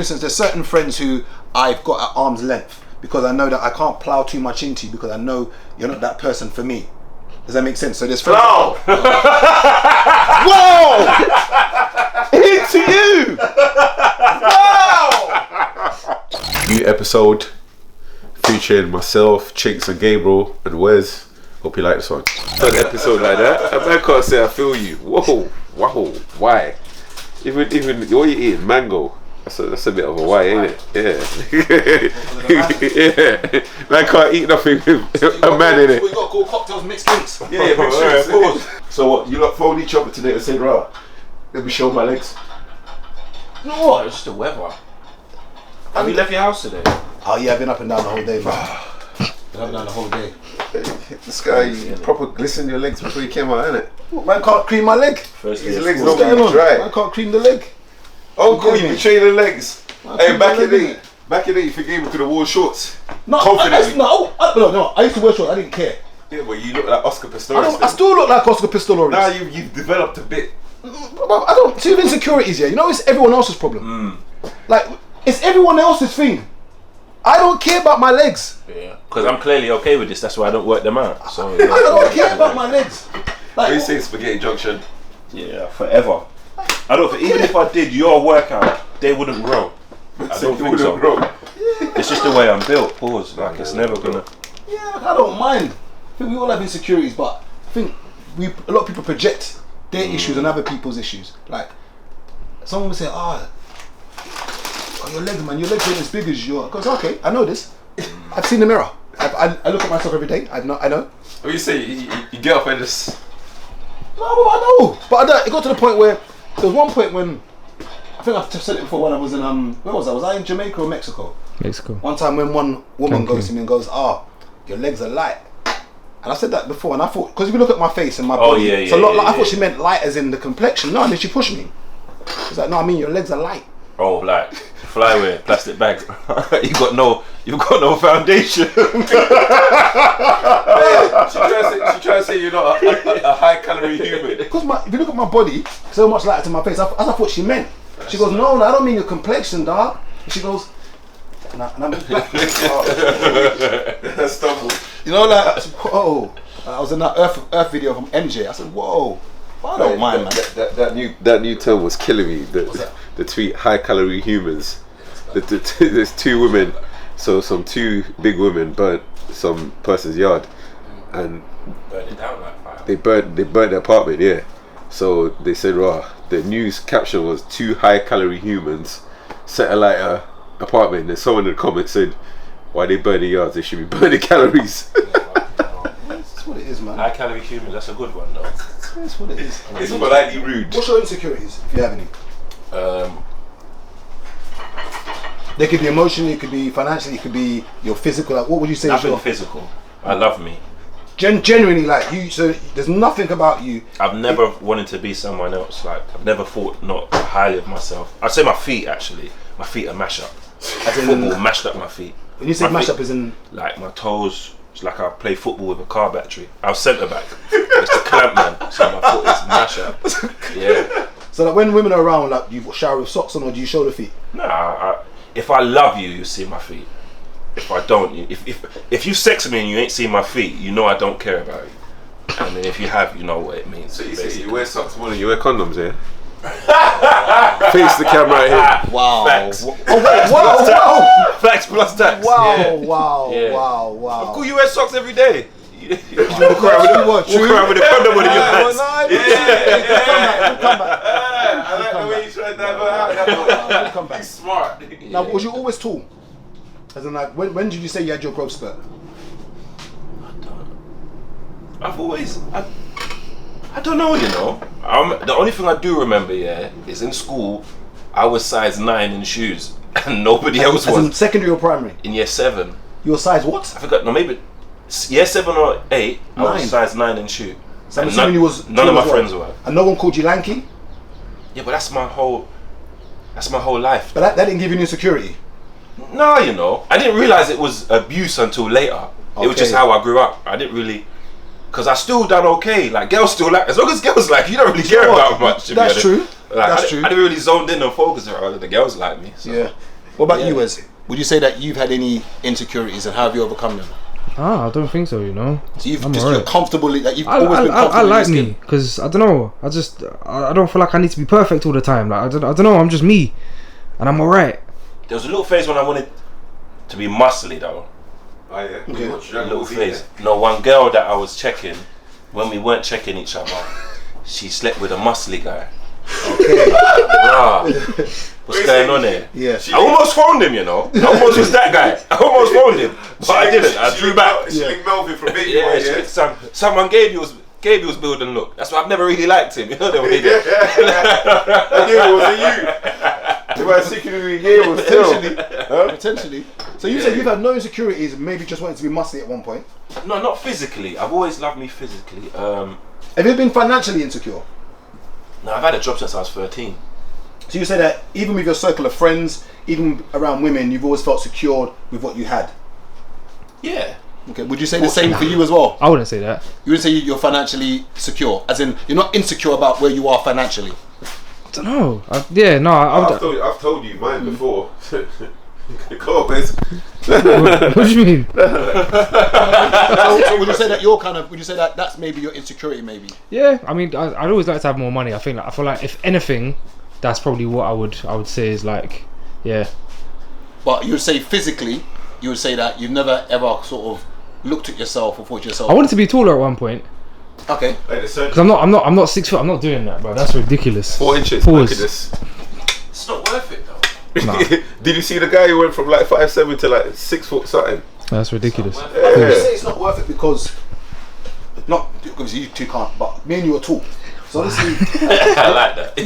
instance, there's certain friends who I've got at arm's length because I know that I can't plow too much into you because I know you're not that person for me. Does that make sense? So there's friends. Whoa! Into you! Wow! New episode featuring myself, Chinks and Gabriel and Wes. Hope you like this one. An episode like that, a man can't say I feel you. Whoa, wow, why? Even what you eating? Mango. That's a bit of a why, ain't it? Yeah. Yeah. Man can't eat nothing with a man in it. We got cool cocktails, mixed drinks. Yeah, mixed drinks. Pause. So what? You lot phoned each other today and said, "Rah, let me show my legs." No, what? It's just the weather. Have you left your house today? Oh yeah, I've been up and down the whole day, man. Been up and down the whole day. This guy, you proper glistened your legs before you came out, innit? Man can't cream my leg. His legs What's going normally on? dry. Man can't cream the leg. Oh, cool, you betrayed the legs. Hey, back in the the day, you forgave me, could have worn shorts. No, confidently. no, I used to wear shorts, I didn't care. Yeah, but you look like Oscar Pistorius. I still look like Oscar Pistorius. Now you've developed a bit. I don't see with insecurities, yeah. You know, it's everyone else's problem. Like, it's everyone else's thing. I don't care about my legs. Yeah, because I'm clearly okay with this. That's why I don't work them out. So I don't care about my legs. Like, What do you say, Spaghetti Junction? yeah, forever. I don't think even if I did your workout, they wouldn't grow. I don't think so. It's just the way I'm built. Pause. Like it's never gonna. Yeah, I don't mind. I think we all have insecurities, but I think a lot of people project their issues on other people's issues. Like someone would say, "Oh, your legs, man, your legs ain't as big as yours." I goes, "Okay, I know this. I've seen the mirror. I look at myself every day. I know." What you say? You get up and just. No, I know. But it got to the point where there was one point when I think I've said it before when I was in where was I? Was I in Jamaica or Mexico? Mexico. One time when one woman goes to me and goes, your legs are light. And I said that before, and I thought, because if you look at my face and my body, it's a lot. I thought she meant light as in the complexion. No, and then she pushed me. She's like, "No, I mean your legs are light." Oh, like flyweight, plastic bag. you got no foundation. She trying to say you're not a high calorie human. Because if you look at my body, so much lighter to my face. As I thought she meant. She goes, "No, I don't mean your complexion, dog." And she goes, and I'm like, I stumbled. you know, like, whoa. I was in that Earth video from MJ. I said, "Whoa." I don't mind, man. That new term was killing me. The tweet high calorie humans. There's two women, so some two big women burnt some person's yard, and Burn it down like fire. they burnt their apartment. Yeah, so they said, "Raw." The news caption was two high calorie humans set alight a apartment, and someone in the comments said, "Why they burning yards? They should be burning calories." That's what it is, man. High calorie humans. That's a good one though. That's what it is. It's politely rude. What's your insecurities, if you have any? They could be emotionally, it could be financially, it could be your physical. Like, what would you say? Nothing physical. I love me. Genuinely, like you. So there's nothing about you. I've never wanted to be someone else. Like I've never thought not highly of myself. I'd say my feet actually. My feet are mashed up. As in, Football mashed up my feet. when you say My mash feet- up, as in Like my toes. It's like I play football with a car battery. I was centre back. It's the clamp man. So my foot is mashed up. Yeah. so like when women are around, like you shower with socks on, or do you show the feet? Nah. If I love you, you see my feet. If I don't, if you sex me and you ain't seen my feet, you know I don't care about you. And then if you have, you know what it means. So you say you wear socks more than you wear condoms, yeah? Face the camera right here. Wow. Facts. Wow. Facts plus tax. Wow. Yeah. Wow. Yeah. Wow. Cool, you wear socks every day. You walk What, true? around with a condom on in your pants. Come back. I like the way you try to divert out. Come back. He's smart. Now, was you always tall? As in, like, when did you say you had your growth spurt? I've always, I don't know, you know. The only thing I do remember, is in school, I was size 9 in shoes, and nobody else As in was. secondary or primary? In year 7, Your size what? I forgot. No, maybe year 7 or 8. I 9. was size 9 in shoe. So I'm And assuming you was none of tall my as friends well. were. And no one called you lanky? Yeah, but that's my whole life. But that didn't give you an insecurity? No, you know, I didn't realize it was abuse until later. It was just Okay. how I grew up. I didn't really, because I still done okay. Like girls still like, as long as girls like you, don't really care know what? about much. to be That's honest. true. Like, That's I true. didn't really zoned in and focused around the girls like me. So. Yeah. What about you, Wes? Would you say that you've had any insecurities and how have you overcome them? I don't think so. So you're comfortable. That you've always been comfortable. I like me because I don't know. I don't feel like I need to be perfect all the time. Like I don't know. I'm just me, and I'm alright. There was a little phase when I wanted to be muscly though. Oh yeah. Okay. A little phase. No, one girl that I was checking, when we weren't checking each other, she slept with a muscly guy. Okay. What's going on there? Yeah. I almost phoned him, I almost was that guy. I almost phoned him, but I didn't. I drew back. She linked Melvin from Baby Yeah, Boy, she linked someone gave you his building look. That's why I've never really liked him. You know the way they Was it you? The secretary gave was still. Potentially. So you said you've had no insecurities, maybe just wanted to be muscly at one point. No, not physically. I've always loved me physically. Have you been financially insecure? No, I've had a job since I was 13. So you say that even with your circle of friends, even around women, you've always felt secured with what you had. Yeah. Okay. Would you say the same for you as well? I wouldn't say that. You would say you're financially secure, as in you're not insecure about where you are financially. I don't know. I've told you mine before. Go on, Wes. what do you mean? So would you say that would you say that that's maybe your insecurity, maybe? Yeah, I mean, I'd always like to have more money. I feel like if anything, that's probably what I would say is like, yeah. But you would say physically, you would say that you've never ever sort of looked at yourself or thought to yourself. I wanted to be taller at one point. Okay. Because I'm not 6 foot. I'm not doing that, bro. That's ridiculous. 4 inches. Pause. Look at this. It's not worth it though. Nah. Did you see the guy who went from like 5'7" to like 6 foot something? That's ridiculous. I think you say it's not worth it because, not obviously you two can't, but me and you are tall. So obviously, I like that.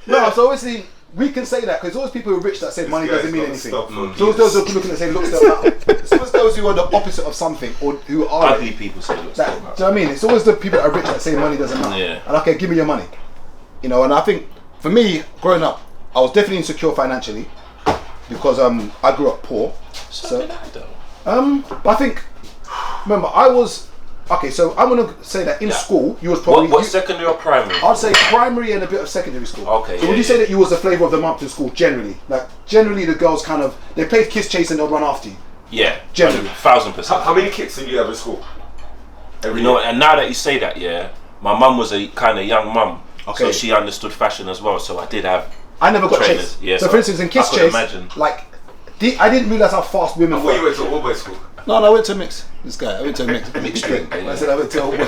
No. So obviously we can say that because there's always people who are rich that say money doesn't mean anything. So those who are looking and say looks don't matter. It's always those who are the opposite of something or who are Ugly people say looks that, don't do you matter. know what I mean? It's always the people that are rich that say money doesn't matter. Yeah. And okay, give me your money. And I think for me, growing up, I was definitely insecure financially because I grew up poor. So did I though. But I think, remember, I was okay. So I'm gonna say that in school, you was probably What secondary or primary? I'd say primary and a bit of secondary school. Okay. So would you say that you was the flavour of the month in school generally? Like generally, the girls kind of they played kiss chase and they'll run after you. Yeah. Generally. 1000%. How many kicks did you have in school? You know, and now that you say that, yeah, my mum was a kind of young mum, Okay. so she understood fashion as well. So I did have. I never got trainers, chased. yeah, so so for instance, in kiss I could chase, imagine. like I didn't realise how fast women I thought you were. went to all boys school. No, I went to a mix. This guy, I went to a mix. Mixed drink. Yeah. I said I went to a You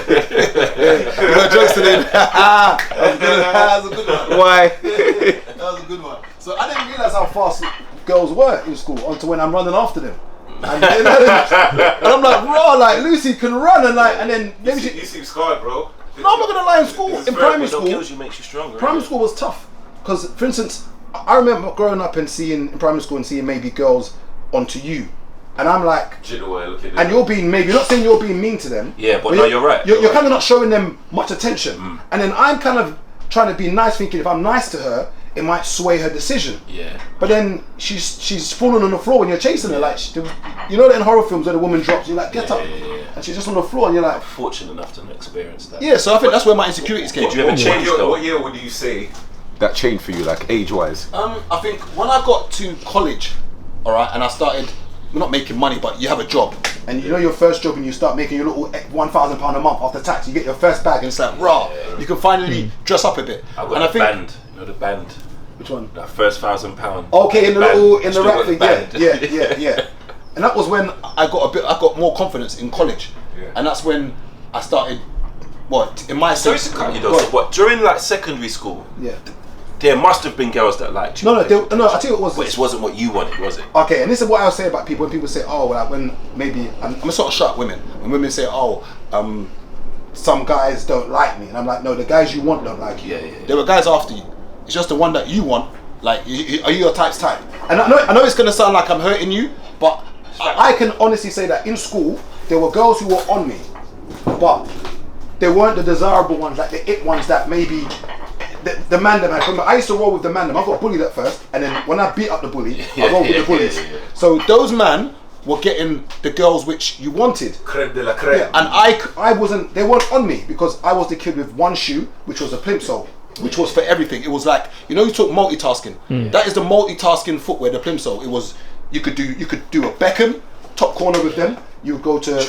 got jokes today. That was a good one. Why? That was a good one. So I didn't realise how fast girls were in school until when I'm running after them. And I'm like, raw, like Lucy can run and then maybe You seem scarred, bro. No, I'm not gonna lie. In school, in primary What school, kills you makes you stronger. primary school was tough because, for instance, I remember growing up and seeing in primary school and seeing maybe girls onto you, and I'm like, Do you know what I'm looking at? and you're being maybe not saying you're being mean to them. Yeah, but no, you're right. You're kind of not showing them much attention, and then I'm kind of trying to be nice, thinking if I'm nice to her, it might sway her decision. Yeah. But then she's falling on the floor when you're chasing her, like you know that in horror films where the woman drops, you're like get up, and she's just on the floor, and you're like. Fortunate enough to experience that. Yeah, so I think that's where my insecurities came. Did you ever change though? What year would you say that changed for you, like age-wise? I think when I got to college, all right, and I started not making money, but you have a job, and you know your first job, and you start making your little £1,000 a month after tax. You get your first bag, and it's like raw. You can finally dress up a bit. I got and I the think band. You know the band. which one? That first £1,000. Okay, in the band. little in the Still rap got thing, band. yeah. And that was when I got more confidence in college, and that's when I started. What in my Sorry sense? to cut you though, but during like secondary school, Yeah. there must have been girls that liked you. No. I tell you what it was. But it wasn't what you wanted, was it? Okay, and this is what I'll say about people when people say, oh, well, like when maybe I'm a sort of shut women. When women say, oh, some guys don't like me, and I'm like, no, the guys you want don't like you. Yeah. There were guys after you. It's just the one that you want. Like, are you your type's type? And I know it's gonna sound like I'm hurting you, but I can honestly say that in school there were girls who were on me, but they weren't the desirable ones, like the it ones that maybe. The man them. Remember, I used to roll with the man them. I got bullied at first, and then when I beat up the bully, I rolled with the bullies. Yeah. So those men were getting the girls which you wanted. Creme de la creme. Yeah, and I wasn't. They weren't on me because I was the kid with one shoe, which was a plimp sole. which was for everything. It was like, you know, you talk multitasking. That is the multitasking footwear, the plimsoll. It was, you could do a Beckham top corner with them. You would go to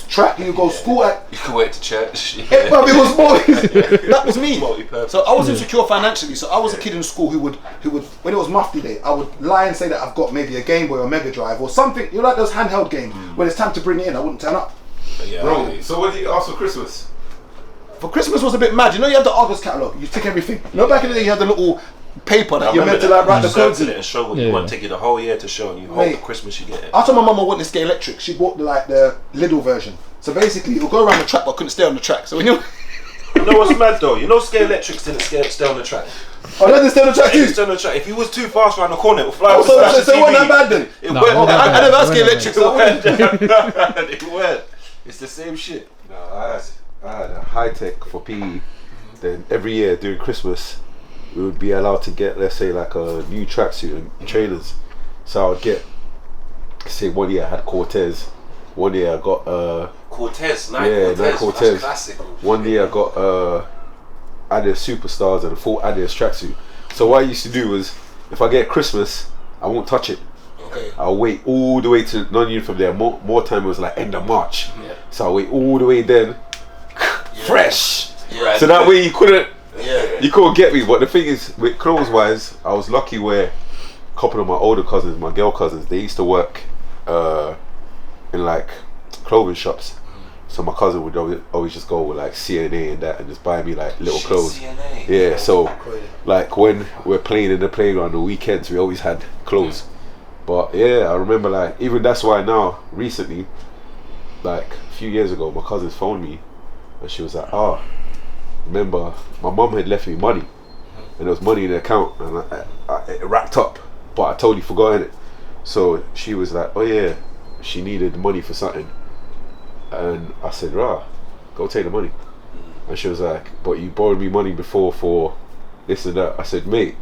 track. You go school at. You could wear it to church. It was that was me. Multi-purpose. So I was insecure financially. So I was a kid in school who would when it was Mufti Day, I would lie and say that I've got maybe a Game Boy or Mega Drive or something. You know, like those handheld games. When it's time to bring it in, I wouldn't turn up. Yeah, Bro, so what did you ask for Christmas? For Christmas was a bit mad. You know, you had the Argos catalogue. You tick everything. You know, back in the day, you had the little paper that you're meant to like write the codes in it and show what you want. Take you the whole year to show, and you hope for Christmas you get it. I told my mum I want this Scale Electric. She bought the Lidl version. So basically, it would go around the track, but I couldn't stay on the track. So when you know what's mad though? You know, Scale Electrics didn't stay on the track. Oh, they didn't stay on the track too. Stay on the track. If you was too fast around the corner, it would fly. So it wasn't that bad then. It went. I never had Scale Electrics. It went. It's the same shit. No, I had a high tech for PE. Then every year during Christmas, we would be allowed to get, let's say, like a new tracksuit and trainers. So I would get, say, one year I had Cortez. One year I got Cortez. Cortez. That's classic. One year I got Adidas Superstars and a full Adidas tracksuit. So what I used to do was, if I get Christmas, I won't touch it. Okay. I'll wait all the way to non-uniform there. More time, it was like end of March. Yeah. So I'll wait all the way then, fresh. Yeah. So that way you couldn't get me. But the thing is, with clothes wise, I was lucky where a couple of my older cousins, my girl cousins, they used to work in like clothing shops. So my cousin would always just go with like CNA and that and just buy me like little clothes. CNA. Yeah, so like when we're playing in the playground on the weekends, we always had clothes. But yeah, I remember like, even that's why now, recently, like a few years ago, my cousins phoned me and she was like, oh, remember my mum had left me money and there was money in the account and it racked up, but I totally forgotten it. So she was like, oh yeah, she needed money for something. And I said, rah, go take the money. And she was like, but you borrowed me money before for this and that. I said, mate,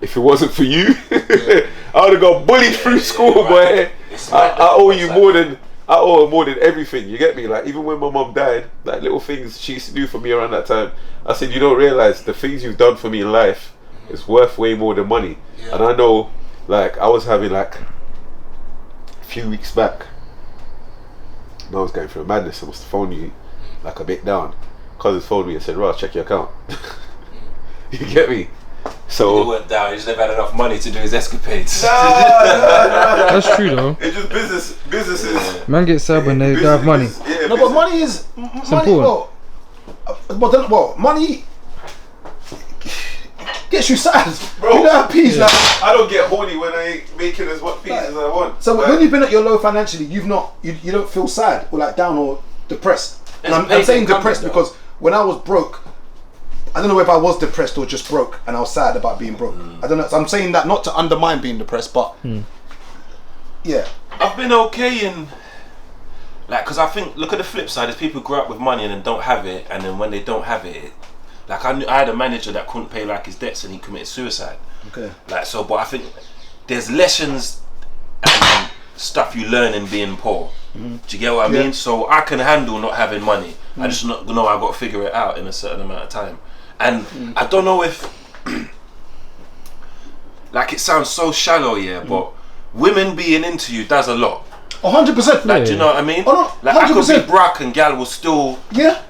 if it wasn't for you, I would have got bullied through school, boy. I owe you more than, I owe her more than everything, you get me? Like, even when my mum died, like little things she used to do for me around that time, I said, you don't realise the things you've done for me in life is worth way more than money. And I know, like, I was having like a few weeks back, I was going through a madness. I must have phoned you like a bit down. Cousins phoned me and said, Ross, check your account. You get me? So he went down, he just never had enough money to do his escapades. No. That's true though. It's just businesses. Man gets sad when they don't have money. No, but money is money. Well, money gets you sad. Bro, you don't have peace. Like, I don't get horny when I ain't making as much peace as I want. So when you've been at your low financially, you don't feel sad or like down or depressed. And I'm saying depressed because when I was broke, I don't know if I was depressed or just broke and I was sad about being broke. I don't know. So I'm saying that not to undermine being depressed, but yeah. I've been okay in, like, because I think, look at the flip side, there's people who grow up with money and then don't have it, and then when they don't have it, like I had a manager that couldn't pay like his debts and he committed suicide. Okay. Like, so, but I think there's lessons and stuff you learn in being poor. Do you get what I mean? So I can handle not having money. I just know I got to figure it out in a certain amount of time. And I don't know if, like, it sounds so shallow, but women being into you does a lot. 100%. Like, do you know what I mean? Oh, no, like, I could be broke and gal will still,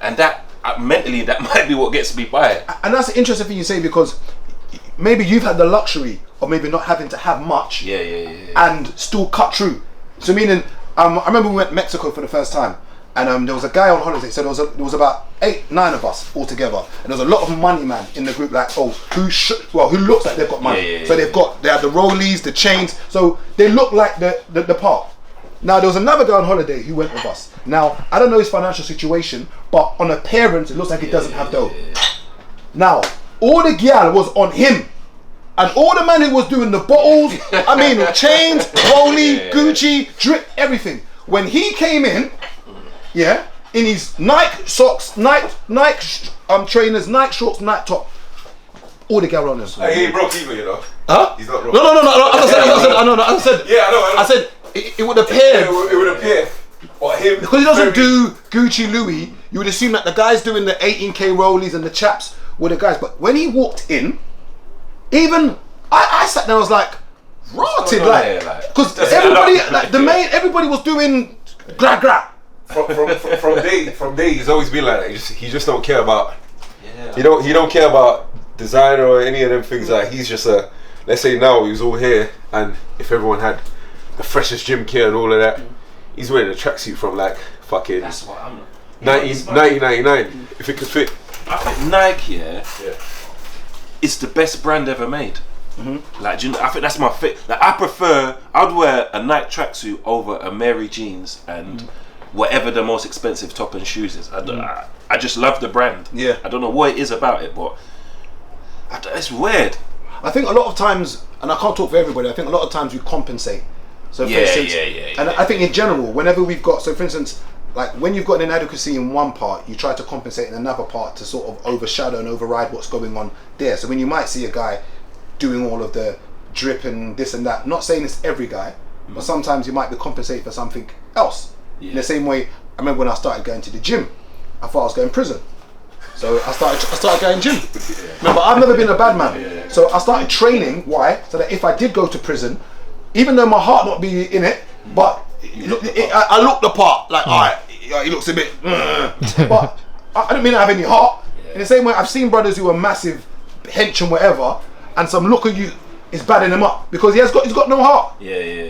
and that mentally that might be what gets me by it. And that's an interesting thing you say, because maybe you've had the luxury of maybe not having to have much, and still cut through. So meaning, I remember we went to Mexico for the first time. And there was a guy on holiday, so there was about 8-9 of us all together, and there was a lot of money man in the group. Like, who looks like they've got money. So they had the rollies, the chains, so they look like the part. Now there was another guy on holiday who went with us. Now I don't know his financial situation, but on appearance it looks like he doesn't have dough. Now all the gyal was on him, and all the man who was doing the bottles, I mean chains, rollie, Gucci, drip, everything. When he came in. In his Nike socks, Nike trainers, Nike shorts, Nike top. All the girl on them. He ain't broke either, you know. Huh? He's not broke. No. I said. I said it would appear. It would appear. But him, because he doesn't do Gucci, Louis. You would assume that the guys doing the 18K rollies and the chaps were the guys. But when he walked in, even I sat there, I was like, rotted, like, because everybody, like the main, everybody was doing gra gra. From day, he's always been like that. He just don't care about. Yeah. He don't care about design or any of them things. Like he's just a. Let's say now he was all here, and if everyone had the freshest gym gear and all of that, he's wearing a tracksuit from like fucking. That's what I'm. 1999. If it could fit. I think Nike, it's the best brand ever made. Like, I think that's my fit. Like, I'd wear a Nike tracksuit over a Mary jeans and whatever the most expensive top and shoes is. I just love the brand. Yeah. I don't know what it is about it, but it's weird. I think a lot of times, and I can't talk for everybody, I think a lot of times we compensate. So for instance, and I think in general, whenever we've got, so for instance, like when you've got an inadequacy in one part, you try to compensate in another part to sort of overshadow and override what's going on there. So when you might see a guy doing all of the drip and this and that, not saying it's every guy, but sometimes you might be compensating for something else. In the same way, I remember when I started going to the gym, I thought I was going to prison. So I started going gym. Remember, I've never been a bad man. So I started training, why? So that if I did go to prison, even though my heart not be in it, but I look the part, like, alright, he looks a bit, but I don't mean I have any heart. In the same way, I've seen brothers who are massive hench and whatever, and some look at you is badding him up because he's got no heart.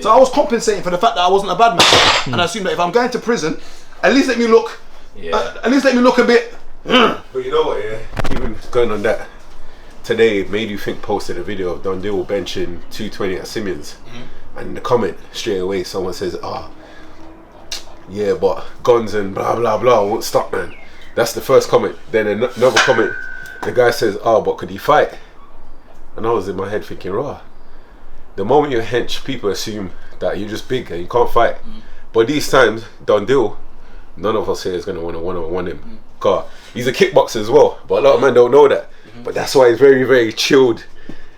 So I was compensating for the fact that I wasn't a bad man, and I assumed that if I'm going to prison, at least let me look, a bit. But you know what? Yeah, even going on that, today made you think posted a video of Don Dill benching 220 at Simmons, and in the comment straight away someone says, yeah, but guns and blah blah blah won't stop, man. That's the first comment. Then another comment, the guy says, but could he fight? And I was in my head thinking, the moment you're hench, people assume that you're just big and you can't fight. But these times, Don Dill, none of us here is going to want to one-on-one him. God, he's a kickboxer as well, but a lot of men don't know that. But that's why he's very, very chilled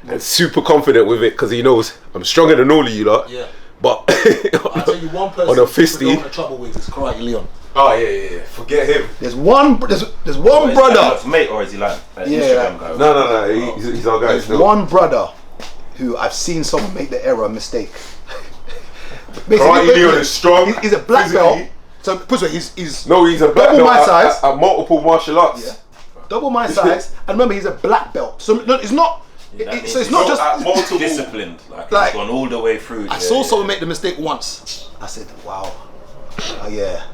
and super confident with it, because he knows I'm stronger than all of you lot. But I'll tell you one person on a fisty, who's trouble with is Karate Leon. Oh yeah, forget him. There's one brother. Is he mate or is he like Instagram guy? No, he's our guy. There's one brother who I've seen someone make the error mistake. Karate Leon is strong. He's a black belt. So put it, he's he's a black double belt my size at multiple martial arts. Double my size, and remember he's a black belt. So no, it's not. So it's not just multiple disciplined. Like he's gone all the way through. I saw someone make the mistake once. I said, "Wow, yeah."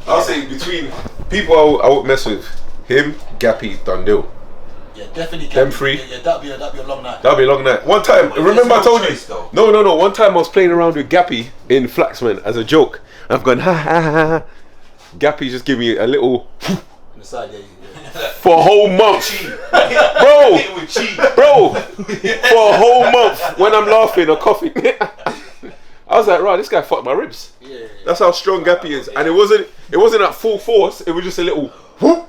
I'll say between people I would mess with, him, Gappy, Don Dill. Yeah, definitely. Them three. Yeah, that'd be a long night. That'd be a long night. One time, remember I told you? No. One time I was playing around with Gappy in Flaxman as a joke. And I've gone ha ha ha ha. Gappy just give me a little for a whole month, bro. For a whole month when I'm laughing or coughing. I was like, right, this guy fucked my ribs. That's how strong Gappy is, and it wasn't at full force. It was just a little whoop.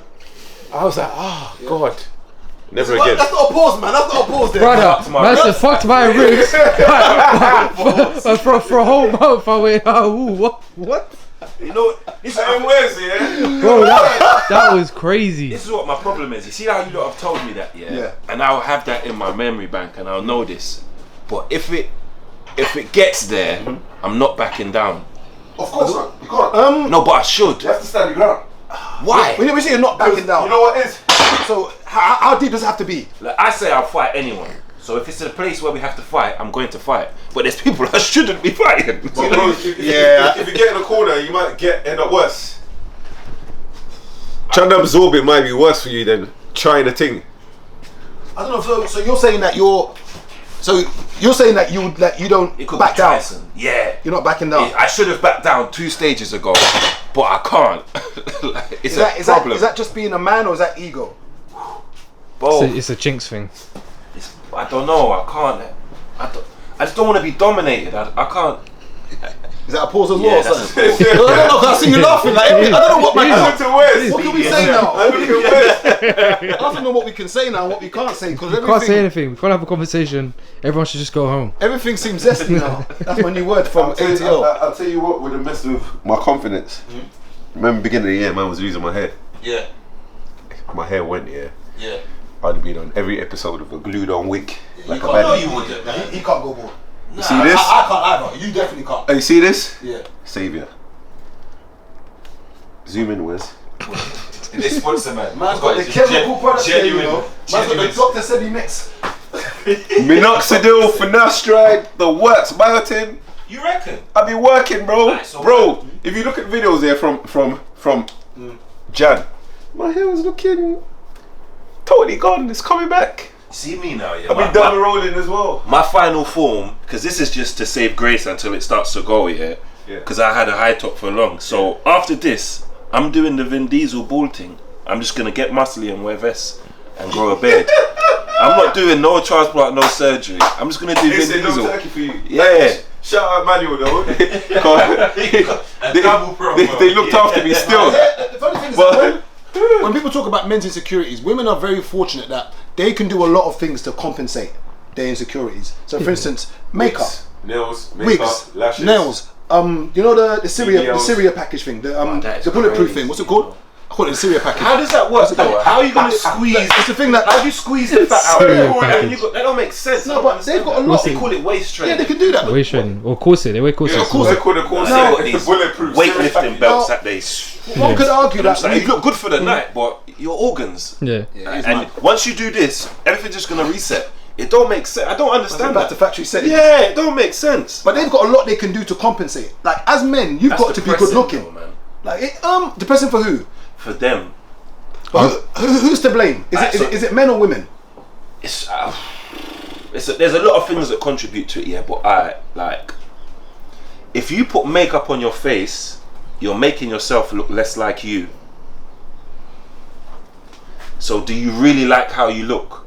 I was like, God, never again. That's not a pause, man. That's not a pause there. Brother, man said fucked my ribs. for a whole month. I went, what? You know, this is Bro, that was crazy. This is what my problem is. You see how you lot have told me that, and I'll have that in my memory bank, and I'll know this. But if it gets there, I'm not backing down. Of course not. You can't. No, but I should. You have to stand your ground. Why? We say you're not backing down. You know what it is? So how deep does it have to be? Like, I say I'll fight anyone. So if it's a place where we have to fight, I'm going to fight. But there's people I shouldn't be fighting. But bro, if you get in a corner, you might end up worse. Trying to absorb it might be worse for you than trying a thing. I don't know. So you're saying that you don't back down. Tyson. Yeah. You're not backing down. I should have backed down 2 stages ago, but I can't. It's a problem. Is that just being a man or is that ego? Both. It's a chinks thing. I don't know. I can't. I just don't want to be dominated. I can't. Is that a pause as well? Yeah, that's a pause. I don't know. I see you laughing. Like, I don't know what What can we say now? I I don't know what we can say now and what we can't say because We can't say anything. We can't have a conversation. Everyone should just go home. Everything seems zesty now. That's my new word from ATL. I'll tell you what would have messed with my confidence. Remember beginning of the year, man was losing my hair. Yeah. My hair went, Yeah. I'd have been on every episode of a glued on wig. Like a can't, no, bandit. you wouldn't. Nah, he can't go bald. You see this? I can't either. You definitely can't. Oh, you see this? Yeah. Saviour. Zoom in, Wes. This sponsor, man. Man's got the chemical products there, you know. Man's got the Dr. Sebi mix. Minoxidil, finasteride, the works, biotin. You reckon? I be working, bro. Right, so bro, if you look at videos there from Jan, my hair was looking totally gone. It's coming back. See me now, yeah. I've been double rolling as well. My final form, because this is just to save grace until it starts to go, yeah. Because I had a high top for long. So after this, I'm doing the Vin Diesel bald thing. I'm just gonna get muscly and wear vests and grow a beard. I'm not doing no transplant, no surgery. I'm just gonna do Vin Diesel. No turkey for you. Yeah. Shout out Manuel though. Double promo. They looked after me still. The funny thing is that when people talk about men's insecurities, women are very fortunate that they can do a lot of things to compensate their insecurities. So, for instance, makeup, nails, wigs, makeup, lashes, nails. You know the Syria BBLs. package thing, the that is bulletproof crazy, thing. What's it called? I call it the Syria package. How does that work though? How are you gonna squeeze? It's the thing that How do you squeeze the fat out? Syria And package. that don't make sense. No, but they've got a lot. They call it waist Yeah, training. they can do that. Waist training or corset. They wear corsets. Yeah, of course they call the course. They got these bulletproof weightlifting belts No. that they. One could argue that Like, you look good for the night, but your organs. Yeah. And once you do this, everything's just gonna reset. It don't make sense. I don't understand back to that. factory settings. Yeah, it don't make sense. But they've got a lot they can do to compensate. Like as men, you've That's got to be good depressing, looking. though, man. Like depressing for who? For them, But who's to blame? Is it men or women? it's there's a lot of things that contribute to it. Yeah, but if you put makeup on your face, you're making yourself look less like you. So do you really like how you look?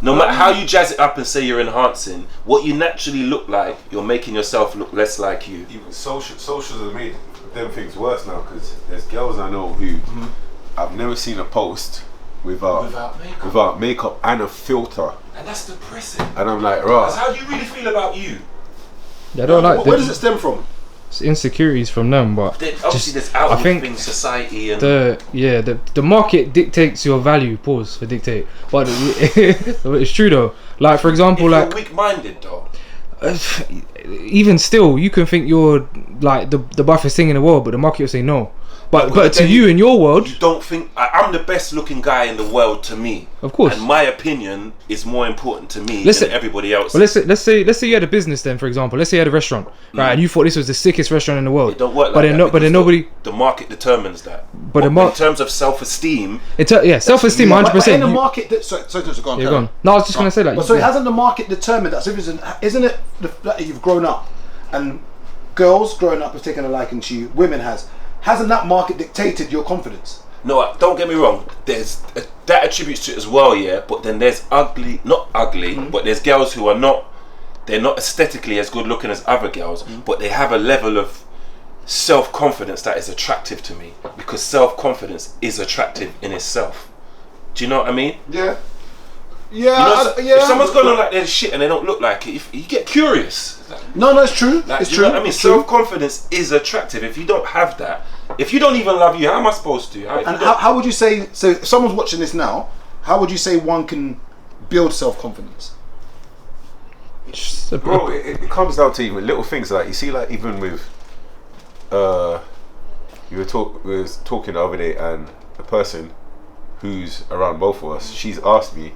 No matter how you jazz it up and say you're enhancing, what you naturally look like, you're making yourself look less like you. Even socials have made them things worse now because there's girls I know who I've never seen a post without makeup and a filter, And that's depressing. and I'm like, right. How do you really feel about you? I don't like. Where does it stem from? It's insecurities from them, but Obviously, there's outward things, society, and the market dictates your value. Pause for dictate, but it's true though. Like for example, if like you're weak-minded, though. even still, you can think you're like the buffest thing in the world, but the market will say no. But to you in your world, You don't think I'm the best looking guy in the world to me. Of course. And my opinion is more important to me Listen, than everybody else. well, let's say you had a business then, for example. Let's say you had a restaurant, right? And you thought this was the sickest restaurant in the world. It don't work like but that. then but then because nobody. The market determines that. But in terms of self-esteem, Self-esteem, But 100%. in the market, sorry, go on. Yeah, go on. No, I was just gonna say that. But so hasn't the market determined that? So isn't it the fact that you've grown up, and girls growing up have taken a liking to you, women hasn't that market dictated your confidence? no, don't get me wrong. There's that attributes to it as well, yeah. But then there's not ugly, but there's girls who are not. They're not aesthetically as good looking as other girls, but they have a level of self-confidence that is attractive to me, because self-confidence is attractive in itself. Do you know what I mean? Yeah. Yeah, If someone's going on like their shit and they don't look like it, you get curious. No, it's true. Like, It's you true. know what I mean? It's true. Self-confidence is attractive. If you don't have that, if you don't even love you, how am I supposed to? And how would you say? So, if someone's watching this now, how would you say one can build self-confidence? Bro, it comes down to even little things like you see, like even with we were talking the other day, and a person who's around both of us, she's asked me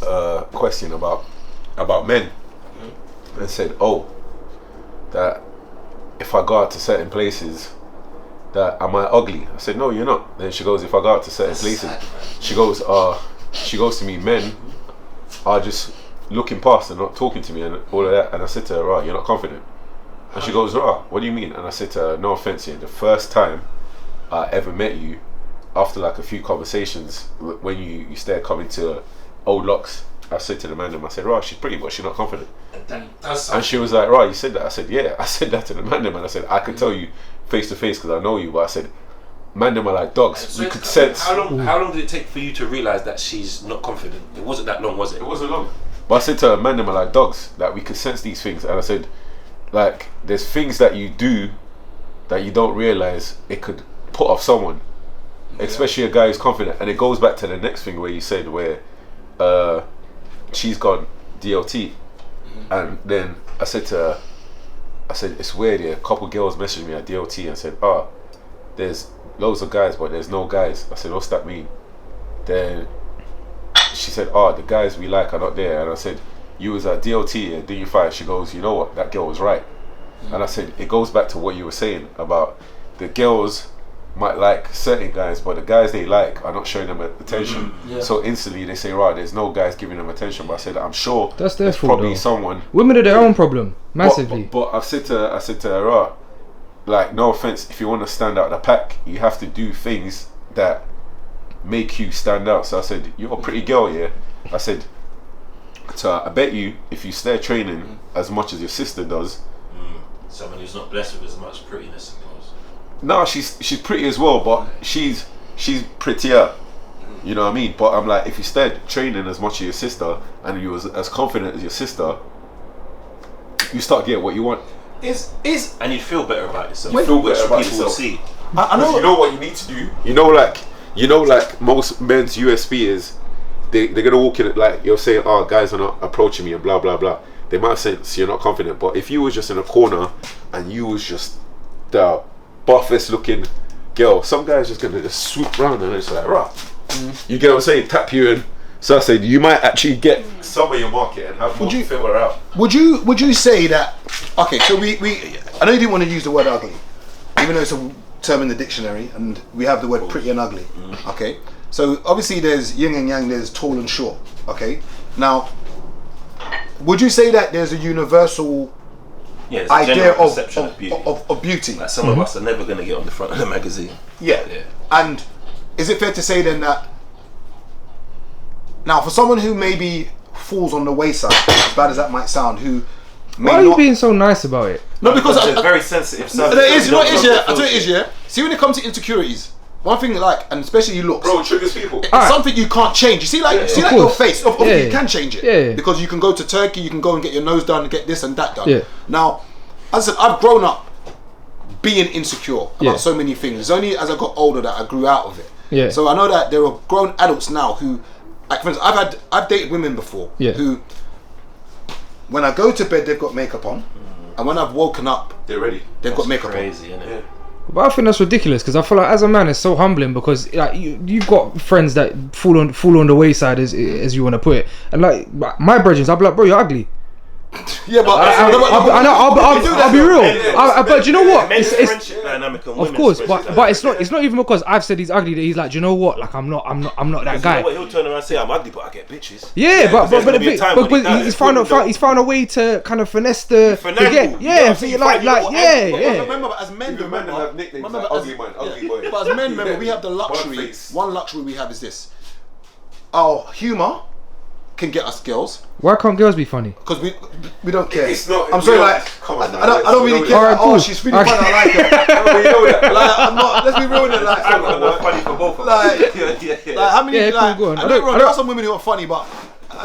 a question about men, and said, "Oh, that if I go out to certain places, that am I ugly?" I said, "No, you're not." Then she goes, "If I go out to certain places," she goes to me, men are just looking past and not talking to me and all of that. And I said to her, "Right, you're not confident." And she goes, "Right, what do you mean?" And I said to her, "No offense here, the first time I ever met you, after like a few conversations, when you started coming to old locks, I said to the man, I said, right, she's pretty, but she's not confident." And she was like, "Right, you said that?" I said, "Yeah." I said that to the man, and I said, "I could tell you face to face because I know you," but I said, "Man, them are like dogs. So You could sense." How long did it take for you to realise that she's not confident? It wasn't that long, was it? It wasn't long. But I said to her, "Man, them are like dogs. That we could sense these things." And I said, like, there's things that you do that you don't realise it could put off someone. especially a guy who's confident. And it goes back to the next thing where you said where she's gone DLT, and then I said to her, I said, it's weird, yeah. A couple girls messaged me at DLT and said, there's loads of guys, but there's no guys. I said, what's that mean? Then she said, the guys we like are not there. And I said, you was at DLT and did you fight? She goes, you know what, that girl was right. And I said, it goes back to what you were saying about the girls might like certain guys, but the guys they like are not showing them attention. So instantly they say, right, there's no guys giving them attention. But I said, I'm sure that's their there's fault, probably though. someone. Women are their own problem, massively. But I said to her, like, no offense, if you want to stand out of the pack, you have to do things that make you stand out. So I said, you're a pretty girl, yeah. I said, so I bet you if you stay training as much as your sister does. Someone who's not blessed with as much prettiness, I suppose. No, she's pretty as well, but she's prettier. You know what I mean? But I'm like, if you stayed training as much as your sister and you was as confident as your sister, you start getting what you want. And you feel better about yourself. You feel better about people will yourself. see. I know. You know what you need to do. You know, like most men's USP is they're gonna walk in like you're saying, guys are not approaching me and blah blah blah. They might say so you're not confident, but if you was just in a corner and you was just the buffest looking girl, some guys just gonna just swoop around and it's like, rah. You get what I'm saying? Tap you in. So I said you might actually get some of your market and have more to figure out. Would you say that? Okay, so we I know you didn't want to use the word ugly, even though it's a term in the dictionary, and we have the word pretty and ugly. Okay, so obviously there's yin and yang, there's tall and short. Okay, now would you say that there's a universal idea of beauty? Like some of us are never going to get on the front of the magazine. Yeah. And is it fair to say then that now for someone who maybe falls on the wayside, as bad as that might sound, who why are you being so nice about it? No, because they're very sensitive. There is, you know what it is, yeah. I tell you what it is, yeah. See, when it comes to insecurities, one thing like, and especially looks, bro, triggers people. It's something you can't change. You see, like, your face. Obviously, you can change it. Yeah. Because you can go to Turkey, you can go and get your nose done, and get this and that done. Yeah. Now, as I said, I've grown up being insecure about so many things. It's only as I got older that I grew out of it. Yeah. So I know that there are grown adults now who, like, for instance, I've dated women before who, when I go to bed, they've got makeup on, and when I've woken up, they're ready. They've got makeup crazy, on. Isn't it? But I think that's ridiculous because I feel like as a man it's so humbling because like you've got friends that fall on the wayside as you want to put it, and like my brethren, I'll be like, bro, you're ugly. Yeah, but I'll be real. But you know what? Men's friendship dynamic and of course, but it's not even because I've said he's ugly that he's like, do you know what? Like I'm not that guy. You know what? He'll turn around and say I'm ugly, but I get bitches. Yeah, but he's found a way to kind of finesse the get. Yeah, Remember, as men, have nicknames like ugly man, ugly boy. But as men, remember, we have the luxury. One luxury we have is this: our humor can get us girls. Why can't girls be funny? Because we don't care. It's not. I'm sorry, like, come on, I don't really care. Alright, cool. She's really funny. I like her. We know that. Like, I'm not. Let's be real with it. Like, I'm funny for both of us. like how many? Yeah, like, cool, go on. I don't. There are some women who are funny, but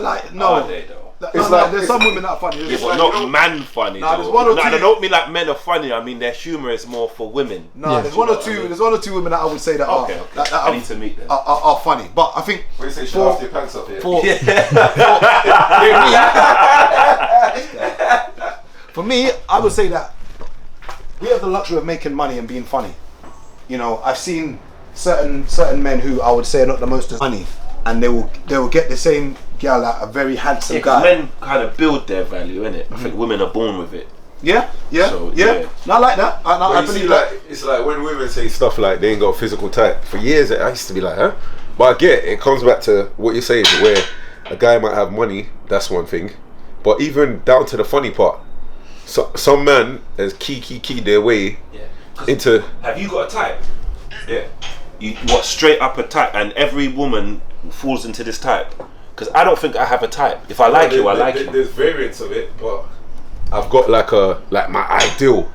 like no. Are they though? There's some women that are funny. Yeah, but not man funny. Nah, there's one or two. I don't mean like men are funny. I mean their humour is more for women. No, there's one or two. There's one or two women that I would say that I need to meet them. Are funny, but I think when you say shut off your pants up here. For me, I would say that we have the luxury of making money and being funny. You know, I've seen certain men who I would say are not the most funny, and they will get the same girl at a very handsome guy. Men kind of build their value, innit? I think women are born with it. Yeah. So, No, I like that. I believe that. It's like when women say stuff like they ain't got a physical type. For years, I used to be like, huh? But I get it. It comes back to what you're saying, where a guy might have money. That's one thing. But even down to the funny part, so some men has key their way into. Have you got a type? Yeah. You what straight up a type, and every woman falls into this type. Because I don't think I have a type. If I like you, I like you. There's variants of it, but I've got like my ideal.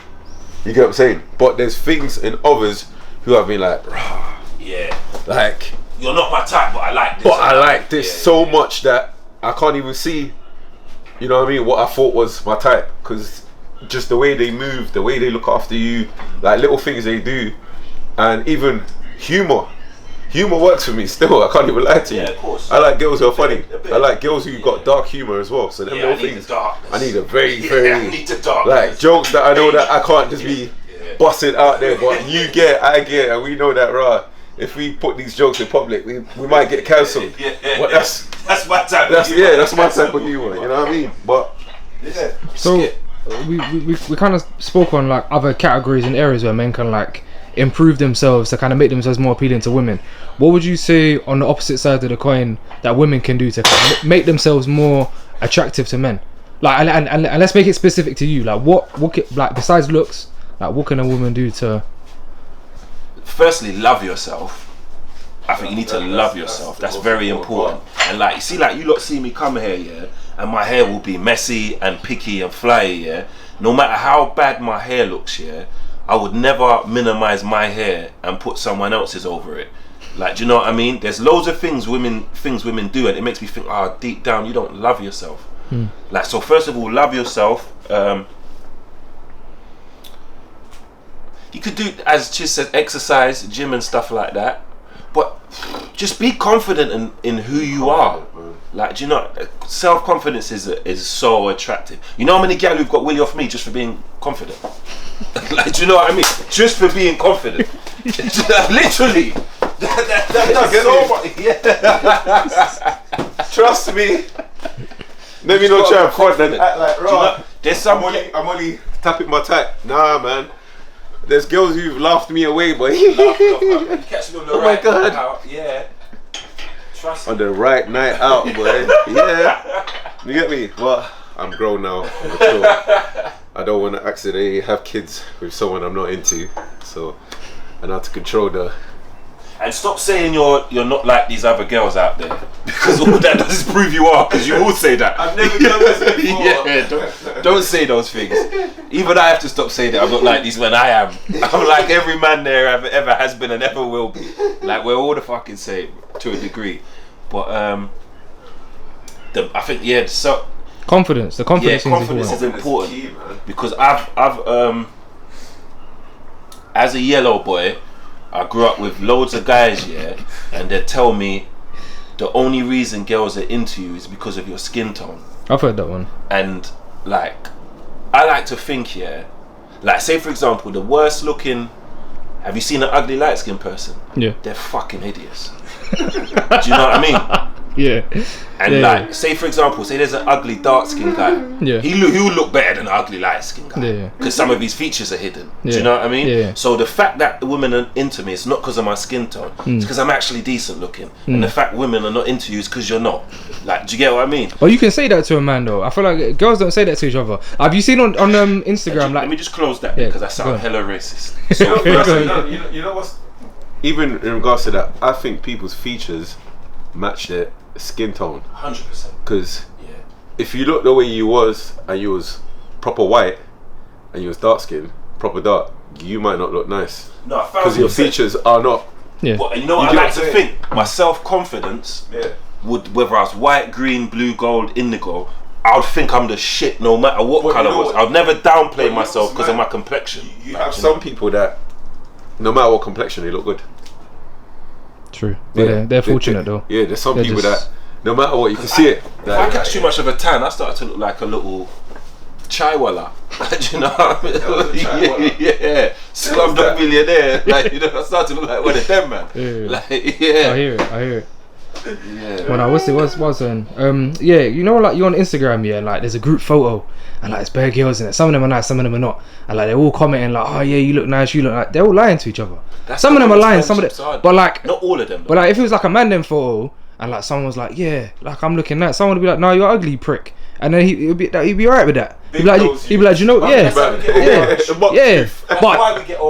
You get what I'm saying? But there's things in others who have been like, rah, yeah, like you're not my type, but I like this. But I like this so much that I can't even see. You know what I mean? What I thought was my type, because just the way they move, the way they look after you, like little things they do, and even humor. humor works for me still. I can't even lie to you. Yeah, of course. I like girls who are funny. A bit. I like girls who got dark humor as well. So them Yeah, little I need things. the darkness. I need a very, I need the darkness. like jokes that I know that I can't just be busting out there. But you get, I get, and we know that if we put these jokes in public, we might get cancelled. But that's my type of humor. that's my type of humor. You know what I mean? But So we kind of spoke on like other categories and areas where men can like improve themselves to kind of make themselves more appealing to women. What would you say on the opposite side of the coin that women can do to kind of make themselves more attractive to men? Like and let's make it specific to you. Like like besides looks, like what can a woman do to? Firstly, love yourself. I think you need to love yourself. That's very important. And like, you see, like you lot see me come here, yeah, and my hair will be messy and picky and flyy, yeah. No matter how bad my hair looks, yeah, I would never minimize my hair and put someone else's over it. Like, do you know what I mean? There's loads of things women do, and it makes me think, deep down you don't love yourself. Like, so first of all, love yourself. You could do, as Chis said, exercise, gym and stuff like that. But just be confident in who you are. Like, do you know, self-confidence is so attractive. You know how many gal who've got willy off me just for being confident? Like, do you know what I mean? Just for being confident. Literally. That does so much. Yeah. trust me. Let me not try and front and act like raw. There's some. I'm only tapping my type. Nah, man. There's girls who've laughed me away, boy. Catch me on the my God. Out. Yeah. Trust me. On the right night out, boy. Yeah. You get me? Well, I'm grown now. I'm mature. I don't want to accidentally have kids with someone I'm not into. So I know how to control the. And stop saying you're not like these other girls out there, because all that does is prove you are. Because you all say that. I've never done this before. Yeah, don't say those things. Even I have to stop saying that. I'm not like these men. I am. I'm like every man there ever has been and ever will be. Like, we're all the fucking same to a degree. But I think so. Confidence. The confidence. Yeah, confidence is important. Key, man. Because I've as a yellow boy, I grew up with loads of guys, yeah, and they tell me the only reason girls are into you is because of your skin tone. I've heard that one. And like, I like to think, yeah, like, say for example, the worst looking. Have you seen an ugly light skinned person? Yeah. They're fucking hideous. Do you know what I mean? Yeah. And yeah, like, say for example, say there's an ugly dark skinned guy. Yeah. He'll look better than an ugly light skinned guy. Yeah. Because some of his features are hidden. Yeah. Do you know what I mean? Yeah. So the fact that the women are into me is not because of my skin tone. It's because I'm actually decent looking. And the fact women are not into you is because you're not. Like, do you get what I mean? Well, you can say that to a man though. I feel like girls don't say that to each other. Have you seen on Instagram? Let me just close that Yeah, because I go sound on. hella racist. So, Go ahead. you know what's even in regards to that, I think people's features match their skin tone. 100%. Because Yeah. if you look the way you was and you was proper white and you was dark skinned, proper dark, you might not look nice. No, I found Because your features are not. Yeah. But you know what You I get like to what I'm think? My self-confidence Yeah. would, whether I was white, green, blue, gold, indigo, I would think I'm the shit no matter what But you colour know was. what- I would never downplay you know myself what's because of mad? my complexion. You Like, have you know? some people that, no matter what complexion, they look good. True. They're fortunate though. Yeah, there's some They're people just- that, no matter what, you can see it. If I catch too much of a tan, I start to look like a little chaiwala. Do you know what I mean? Yeah. Slumdog Millionaire. Like, you know, I start to look like one of them, man. Yeah. Like, I yeah. hear it. Yeah. Well, what's saying? Yeah, you know, like you're on Instagram, yeah, and like there's a group photo, and like it's bare girls in it. Some of them are nice, some of them are not, and like they're all commenting like, oh yeah, you look nice, you look like. They're all lying to each other. Some of them are lying, some of them, but like, not all of them. but like if it was like a man then photo, and like someone was like, yeah, like I'm looking nice, someone would be like, no, you're ugly, you prick, and then he'd be alright with that. He'd be like, you know, yeah,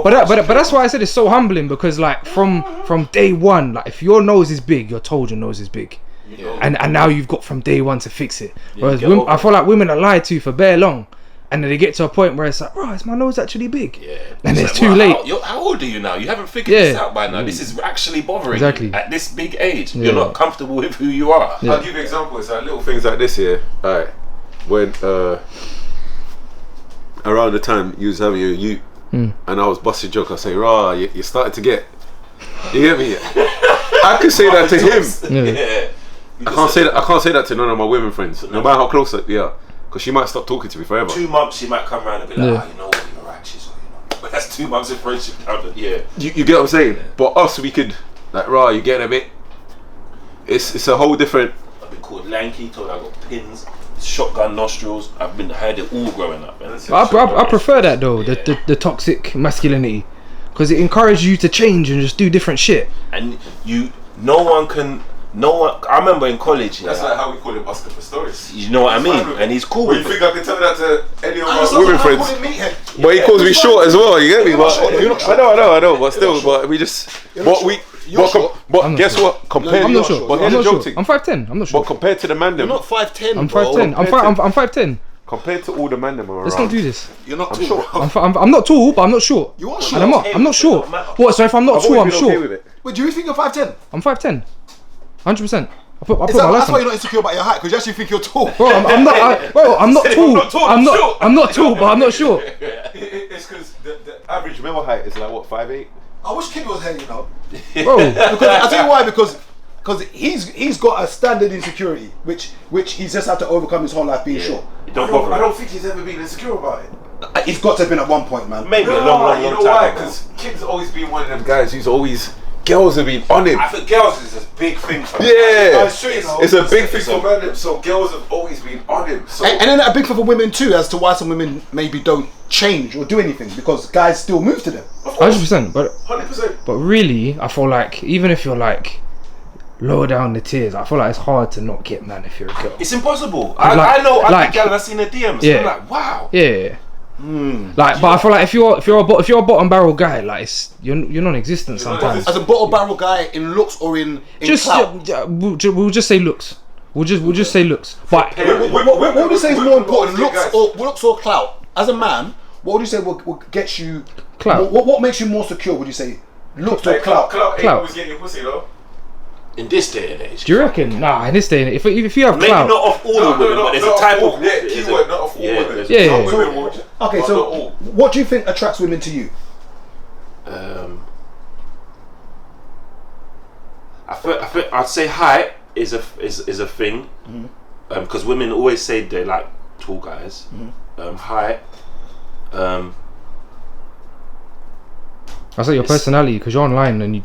but that's why I said it's so humbling, because like from day one, like if your nose is big, you're told your nose is big. Yeah. And now you've got from day one to fix it. Whereas get over I feel like women are lied to for bare long, and then they get to a point where it's like, right, is my nose actually big? Yeah. And it's like, too late. How old are you now? You haven't figured this out by now. This is actually bothering Exactly. you at this big age. Yeah. You're not comfortable with who you are. Yeah. I'll give you examples, like little things like this here. Alright, when around the time you was having your ute, and I was busting joke, I say, "Rah, you're starting to get." You get me? I can say that to him. Yeah. I can't say that to none of my women friends, no matter how close they are, because she might stop talking to me forever. 2 months she might come around and be like, Yeah. you know what, you're right, Chiso, But that's 2 months of friendship down the, You get what I'm saying? But us, we could like, you get a bit. It's a whole different. I've been called lanky, told I got pins, shotgun nostrils. I've been heard it all growing up. Man. I prefer that though, the toxic masculinity, because it encourages you to change and just do different shit. And no one. I remember in college. That's like how we call him Oscar Pistorius. You know what I mean? And he's cool. Well, you with think I can tell that to any of That's my women not how I call friends? him meathead. But he calls me short as well. You get me? You're not But short, you're not short. I know. But still, but we just. But we. You're short. But I'm not guess sure. what? Compared, I'm not sure. But I'm here's not the sure. joke thing. I'm 5'10". I'm not sure. But compared to the man them, You're not 5'10". I'm bro. 5'10". I'm 5'10". compared to all the man them around. Let's not do this. You're not I'm too short. I'm not tall, but I'm not short. You are And short. I'm not short. What? So if I'm not I've tall, I'm always been okay short. with it. Wait, do you think you're 5'10"? I'm 5'10". 100%. I put my That's life why on. you're not insecure about your height, because you actually think you're tall. Bro, I'm not. I'm not tall. I'm not tall, but I'm not short. It's because the average male height is like what, 5'8"? I wish Kid was here, you know. Bro, Because I tell you why, because he's got a standard insecurity which he's just had to overcome his whole life being short. Don't bother. I don't think he's ever been insecure about it. He's got to have been at one point, man. Maybe a You long know time why? ago. Because Kid's always been one of them guys who's always. Girls have been on him. I think girls is a big thing for me. Yeah, It's true, you know. it's a big thing for men. So girls have always been on him. So And then a big thing for women too, as to why some women maybe don't change or do anything, because guys still move to them. 100%. But 100%. But really, I feel like even if you're like lower down the tiers, I feel like it's hard to not get man if you're a girl. It's impossible. Like- I know. I like- think girl, I've seen the DMs. Yeah. I'm like, wow. Yeah. Like, but I feel like if you're a bottom barrel guy, like you're non-existent sometimes. As a bottle barrel guy in looks or in Just clout. we'll just say looks. We'll just say looks. But What would you say is more important, Guys. looks or clout? As a man, what would you say will get you Clout. What makes you more secure? Would you say looks or clout? Clout ain't Clout. always getting your pussy though. In this day and age. do you reckon? Nah, in this day, if you have Maybe clout, not off all the women, but there's a type of. Yeah, keyword, not of all women. there's- Yeah, Some yeah. women will. Okay, but not so all. what do you think attracts women to you? I'd say height is a thing, because women always say they like tall guys. Height. I say your personality, because you're online and you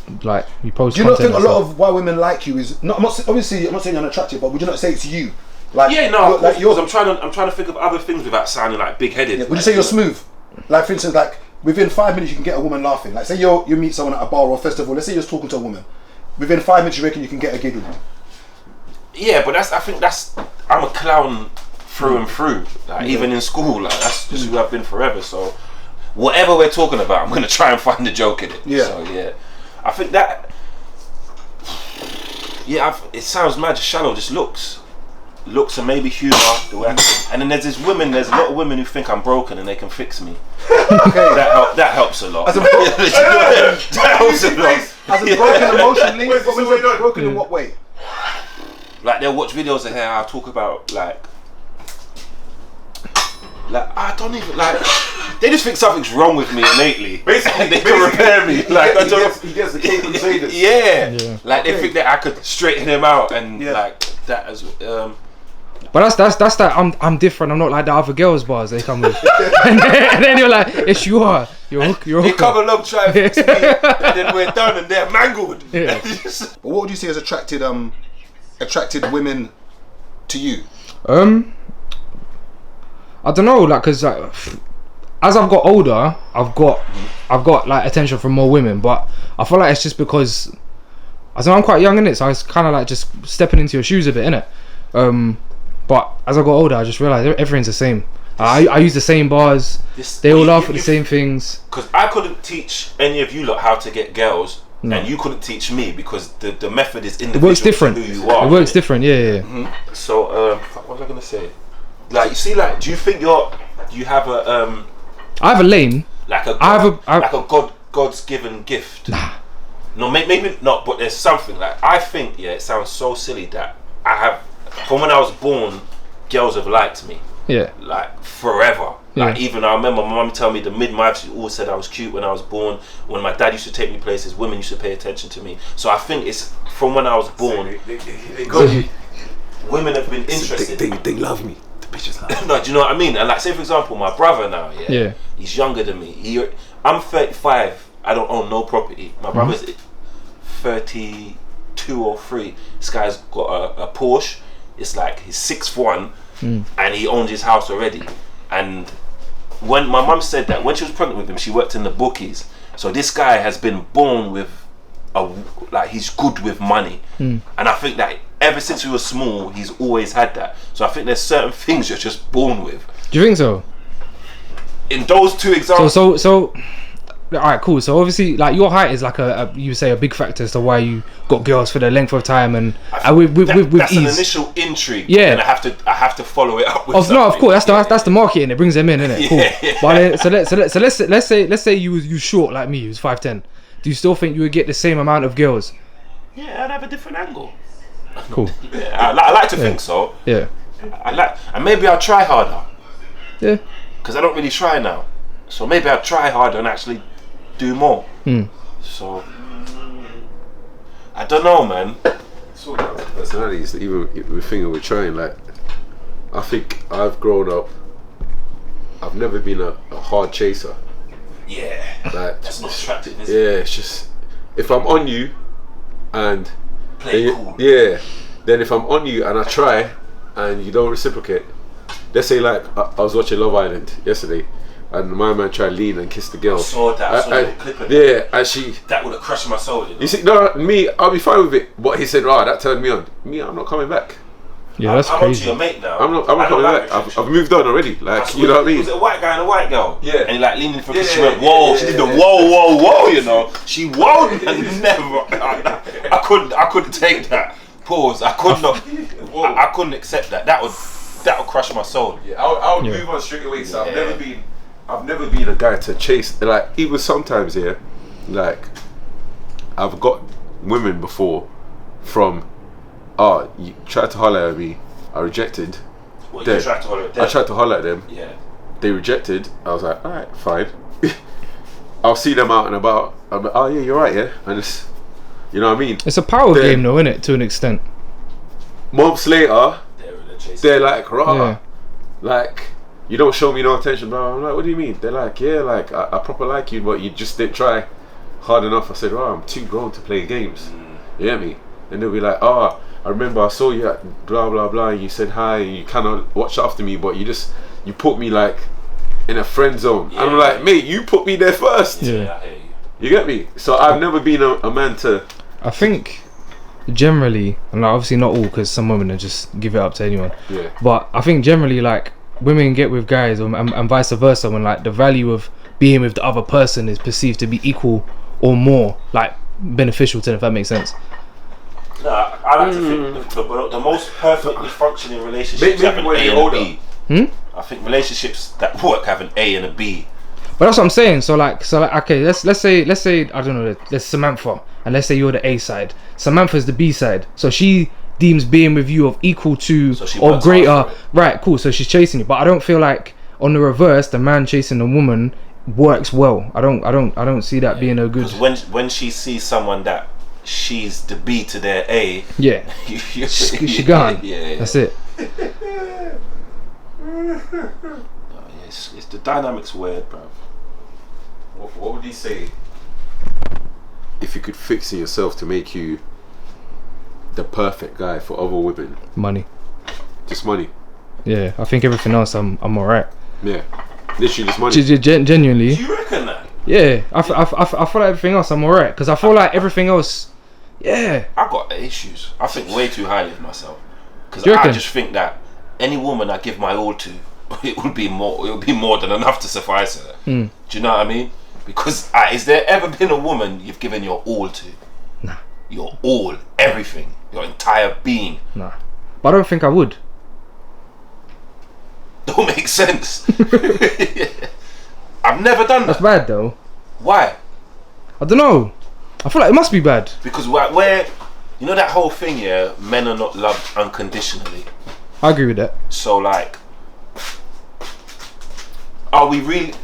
post. Do you not content think a and lot stuff. of why women like you is not? Obviously, I'm not saying you're unattractive, but would you not say it's you? Like, Yeah, no, like because I'm trying to think of other things without sounding like big-headed. Would you say you're smooth? Like, for instance, like within 5 minutes you can get a woman laughing. Like, say you meet someone at a bar or a festival. Let's say you're talking to a woman. Within 5 minutes, you reckon you can get a giggle. Yeah, but I'm a clown through and through. Like, even in school, like that's just who I've been forever. So whatever we're talking about, I'm gonna try and find a joke in it. Yeah. So yeah, I think that. Yeah, it sounds mad, just shallow. Just looks and maybe humour. And then there's a lot of women who think I'm broken and they can fix me. That helps a lot. As a that helps a lot. As a broken emotionally, Wait, so wait, no. broken in what way? Like they'll watch videos of how I talk about like I don't even like. They just think something's wrong with me innately. Basically, they can repair me. Like I don't. he gets the Cape Crusaders. Yeah. Like they think that I could straighten him out and like that as. But that's that. I'm different. I'm not like the other girls' bars they come with. and then you're like, yes, you are. You're They come along try and fix me, and then we're done and they're mangled. Yeah. But what would you say has attracted women to you? I don't know, like, cause like, as I've got older, I've got like attention from more women, but I feel like it's just because I don't know, I'm quite young in it, so I was kind of like just stepping into your shoes a bit, innit? But as I got older, I just realised everything's the same. I use the same bars. They all laugh at the same things. Because I couldn't teach any of you lot how to get girls, and you couldn't teach me because the method is individual. It works different. To who you are. It works different, yeah. So, what was I gonna say? Like, you see, like, do you think you have a I have a lane. like a I have like God's given gift? Nah. No, maybe not. But there's something like I think. Yeah, it sounds so silly that I have. From when I was born, girls have liked me. Yeah. Like forever. Like Yeah. even I remember my mum telling me the midwives always said I was cute when I was born. When my dad used to take me places, women used to pay attention to me. So I think it's from when I was born. They got you. Women have been interested. They love me. The bitches love me. No, do you know what I mean? And like, say for example, my brother now, Yeah. he's younger than me. I'm 35. I don't own no property. My brother's 32 or 3. This guy's got a Porsche. It's like he's 6'1", and he owns his house already. And when my mum said that when she was pregnant with him, she worked in the bookies. So this guy has been born with he's good with money, and I think that ever since we were small, he's always had that. So I think there's certain things you're just born with. Do you think so? In those two examples, So all right, cool. So obviously, like your height is like you say a big factor as to why you got girls for the length of time and with that's ease. an initial intrigue. Yeah. and I have to follow it up with. No, of something. course, that's the marketing. It brings them in, innit? Cool. Yeah. But let's say you short like me, you was 5'10". Do you still think you would get the same amount of girls? Yeah, I'd have a different angle. Cool. Yeah, I like to think so. Yeah. And maybe I'll try harder. Yeah. Because I don't really try now. So maybe I'll try harder and actually do more. So I don't know, man. It's all about personalities. Even the thing we're trying, like, I think I've grown up. I've never been a hard chaser. Yeah, Like, that's not attractive, is it? yeah, it's just if I'm on you, and Play then cool. then if I'm on you and I try, and you don't reciprocate. Let's say like I was watching Love Island yesterday, and my man tried to lean and kiss the girl. I saw that. I saw the clip of that. Yeah, and she. That would have crushed my soul. You know? You see, no, me, I'll be fine with it. But he said, "Right, that turned me on." Me, I'm not coming back. Yeah, that's I'm onto crazy. your mate now. I'm not I don't coming like back. rejection. I've moved on already. Like, That's you know what I mean? Was it a white guy and a white girl? Yeah. And he like leaning for Yeah, she went, yeah, whoa. yeah, She did yeah, the yeah. whoa, you know. She whoa and never. I couldn't take that. Pause. I could not. I couldn't accept that. That would crush my soul. Yeah, I'll move on straight away. So I've never been a guy to chase. Like, even sometimes, yeah, like I've got women before from, you tried to holler at me, I rejected. What, Then you tried to holler at them? I tried to holler at them. Yeah. They rejected. I was like, all right, fine. I'll see them out and about. I'm like, oh yeah, you're right, yeah. And it's, you know what I mean. It's a power Then- game, though, isn't it? To an extent. Months later, They're they're like, rah, Yeah. like, you don't show me no attention, bro. I'm like, what do you mean? They're like, yeah, like, I proper like you, but you just didn't try hard enough. I said, oh, I'm too grown to play games. You get me? And they'll be like, oh, I remember I saw you at blah blah blah, and you said hi, and you kind of watched after me, but you put me like in a friend zone. Yeah. And I'm like, mate, you put me there first. Yeah. I hear you. You get me? So I've never been a man to. I think generally, and like obviously not all, because some women just give it up to anyone. Yeah. But I think generally, like women get with guys, and vice versa, when like the value of being with the other person is perceived to be equal or more like beneficial to them. If that makes sense. No, I like to think the most perfectly functioning relationships Maybe have an when A you're and a older. B. I think relationships that work have an A and a B. But that's what I'm saying. So like okay, let's say I don't know, there's Samantha, and let's say you're the A side. Samantha's the B side. So she deems being with you of equal to So she or works greater. hard for it. Right, cool. So she's chasing you. But I don't feel like on the reverse, the man chasing the woman works well. I don't see that being a good. Because when she sees someone that she's the B to their A, Yeah. She gone. Yeah. That's it. It's the dynamic's weird, bro. What would you say if you could fix it yourself to make you the perfect guy for other women? Money. Just money. Yeah. I think everything else I'm alright. Yeah. Literally just money. Genuinely. Do you reckon that? Yeah. I feel like everything else I'm alright, because I feel like everything else. Yeah. I've got issues. I think way too highly of myself. Because Do you I reckon? just think that any woman I give my all to, it would be more than enough to suffice her. Do you know what I mean? Because is there ever been a woman you've given your all to? Nah. Your all, everything, your entire being. Nah. But I don't think I would. Don't make sense. I've never done That's that. bad though. Why? I don't know. I feel like it must be bad. Because where you know that whole thing, yeah, men are not loved unconditionally. I agree with that. So like, are we really?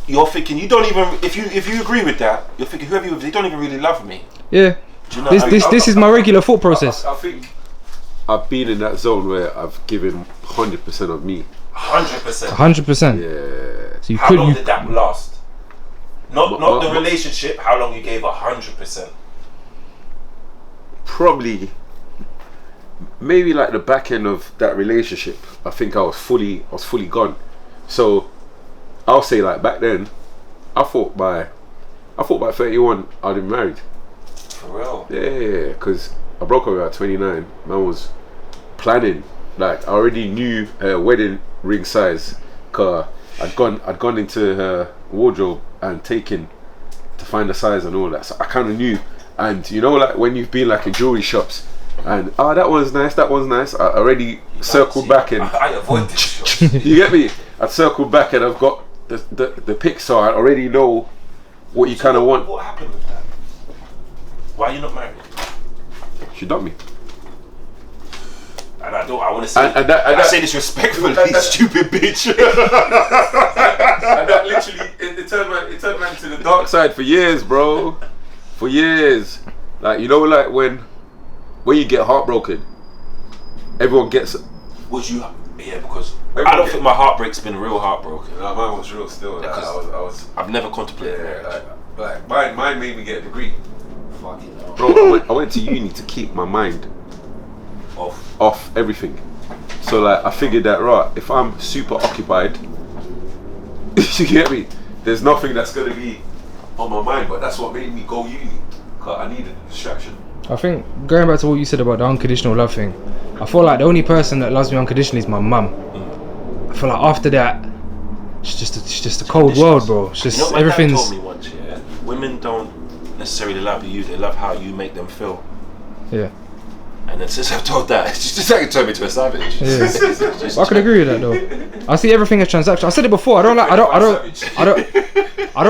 You're thinking you don't even. If you agree with that, you're thinking whoever you with, they don't even really love me. Yeah. Do you know? This is my regular thought process. I think I've been in that zone where I've given 100% of me. 100%. 100%. Yeah. So you How could. long You, did that last? Not the relationship. How long you gave 100%? Probably, maybe like the back end of that relationship. I think I was fully gone. So I'll say like back then, I thought by 31 I'd been married. For real? Yeah, because I broke up at 29. Man was planning. Like I already knew her wedding ring size. Cause I'd gone into her wardrobe and taken to find the size and all that. So I kind of knew. And you know, like when you've been like in jewelry shops, and that one's nice. I already circled back and I avoid this shop. you get me. I'd circled back and I've got the pic, so I already know what you kind of want. What happened with that? Why are you not married? She dumped me. And I want to say, I say this respectfully, stupid bitch. And that literally it turned man to the dark side for years, bro. For years. Like, you know, like when you get heartbroken, everyone gets. Was you? Yeah, because I don't think my heartbreak's been real heartbroken. No, mine was real still. Like, I've never contemplated marriage. like mine made me get a degree. Fucking hell. Bro, I went to uni to keep my mind off everything. So like I figured that right, if I'm super occupied, you get me, there's nothing that's gonna be on my mind. But that's what made me go uni, cause I needed a distraction. I think going back to what you said about the unconditional love thing, I feel like the only person that loves me unconditionally is my mum. I feel like after that, it's just a cold world, bro. It's just, you know what everything's. My dad told me once, yeah, women don't necessarily love you; they love how you make them feel. Yeah. And then since I've told that, it's just like it turned me to a savage. Yeah. I can agree with that though. I see everything as transactional. I said it before. I don't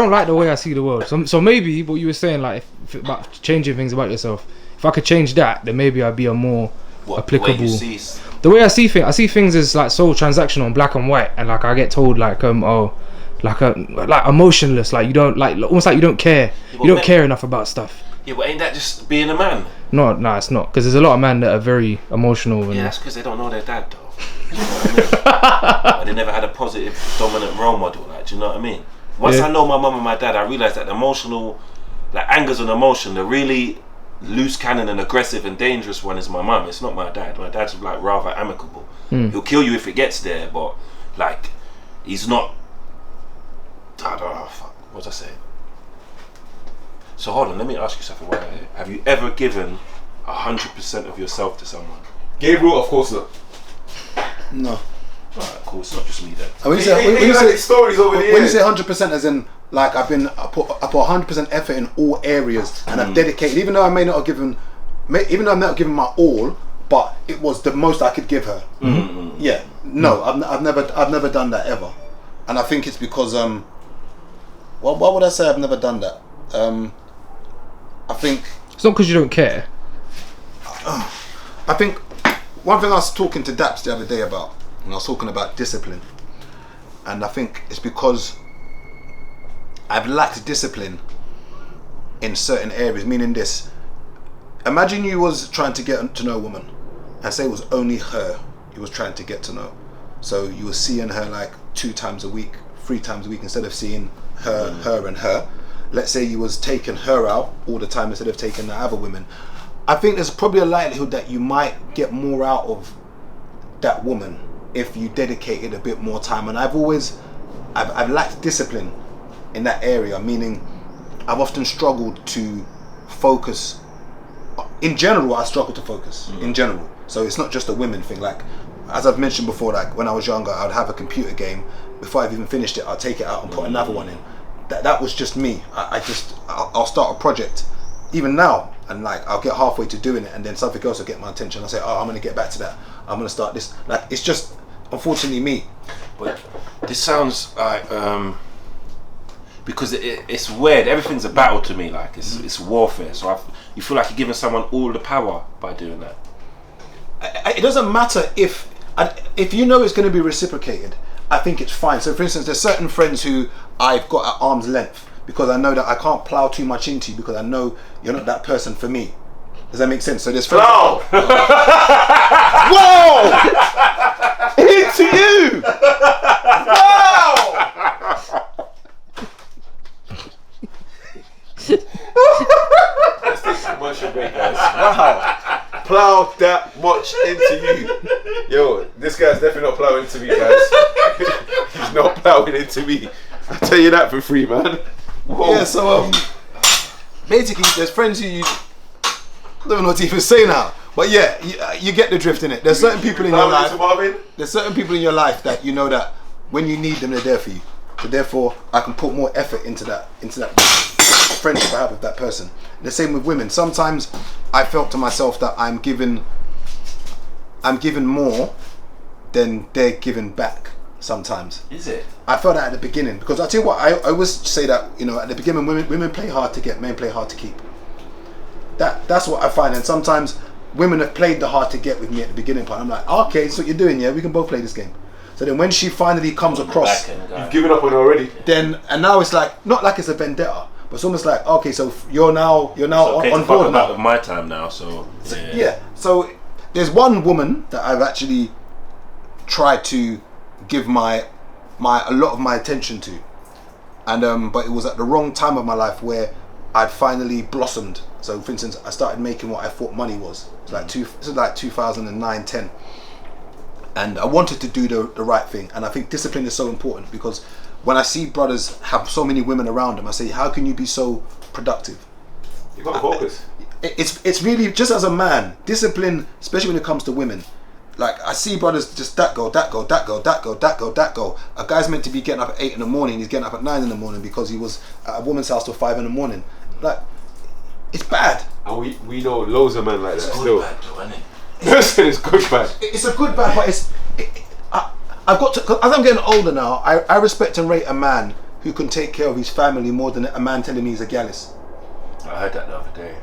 like the way I see the world. So maybe what you were saying, like if about changing things about yourself. If I could change that, then maybe I'd be a more applicable. The way I see things is like so transactional and black and white, and like I get told like like emotionless, like you don't like almost like you don't care. Yeah, you don't care enough about stuff. Yeah, but ain't that just being a man? No, it's not. Because there's a lot of men that are very emotional. And yeah, that's because they don't know their dad, though. You know what I mean? Like, they never had a positive, dominant role model. Like, do you know what I mean? Once I know my mum and my dad, I realised that the emotional, like anger's an emotion. The really loose cannon and aggressive and dangerous one is my mum. It's not my dad. My dad's like rather amicable. He'll kill you if it gets there, but like he's not. I don't know. Fuck. What was I saying? So hold on, let me ask you something. Have you ever given 100% of yourself to someone? Gabriel, of course not. No. Alright, cool. It's not just me then. When you say stories over when you say 100%, as in like I put 100% effort in all areas, and I've dedicated, even though I may not have given my all, but it was the most I could give her. Yeah. No, I've never done that ever, and I think it's because why would I say I've never done that? I think it's not because you don't care. I think one thing I was talking to Daps the other day about, and I was talking about discipline, and I think it's because I've lacked discipline in certain areas. Meaning this: imagine you was trying to get to know a woman, and say it was only her you was trying to get to know. So you were seeing her like 2 times a week, 3 times a week, instead of seeing her and her. Let's say you was taking her out all the time instead of taking the other women. I think there's probably a likelihood that you might get more out of that woman if you dedicated a bit more time. And I've lacked discipline in that area, meaning I've often struggled to focus. In general, I struggle to focus in general. So it's not just a women thing. Like, as I've mentioned before, like when I was younger, I'd have a computer game. Before I've even finished it, I'll take it out and put another one in. That was just me. I'll start a project, even now, and like I'll get halfway to doing it, and then something else will get my attention. I'll say, oh, I'm gonna get back to that. I'm gonna start this. Like, it's just unfortunately me. But this sounds like because it's weird. Everything's a battle to me. Like it's warfare. So you feel like you're giving someone all the power by doing that. It doesn't matter if you know it's going to be reciprocated. I think it's fine. So for instance, there's certain friends who I've got at arm's length because I know that I can't plow too much into you because I know you're not that person for me. Does that make sense? So there's friends. Whoa! Into you! Let's take a commercial break, guys. Wow. Plow that much into you. Yo, this guy's definitely not plowing into me, guys. He's not plowing into me. I tell you that for free, man. Whoa. Yeah, so basically there's friends who you I don't know what to even say now. But yeah, you get the drift in it. There's certain people in your life. There's certain people in your life that you know that when you need them, they're there for you. So therefore, I can put more effort into that friendship I have with that person. The same with women. Sometimes I felt to myself that I'm given more than they're given back. Sometimes. Is it? I felt that at the beginning because I tell you what, I always say that at the beginning women play hard to get, men play hard to keep. That's what I find, and sometimes women have played the hard to get with me at the beginning part. I'm like, okay, so what you're doing, yeah, we can both play this game. So then when she finally comes across, you've given up on her already. Then and now it's like not like it's a vendetta, but it's almost like okay, so you're now okay on to board fuck now. about with my time now, so yeah. So there's one woman that I've actually tried to give a lot of my attention to, and but it was at the wrong time of my life where I'd finally blossomed. So for instance, I started making what I thought money was. It's like this is like 2009, 10, and I wanted to do the right thing. And I think discipline is so important because when I see brothers have so many women around them, I say, how can you be so productive? You got to focus. It's really just as a man, discipline, especially when it comes to women. Like I see brothers just that go. A guy's meant to be getting up at 8 in the morning. He's getting up at 9 in the morning because he was at a woman's house till 5 in the morning. Like it's bad. And we know loads of men like that still. bad though, isn't it? It's good bad. It's a good bad, but I've got to. Cause as I'm getting older now, I respect and rate a man who can take care of his family more than a man telling me he's a gallus. I heard that the other day.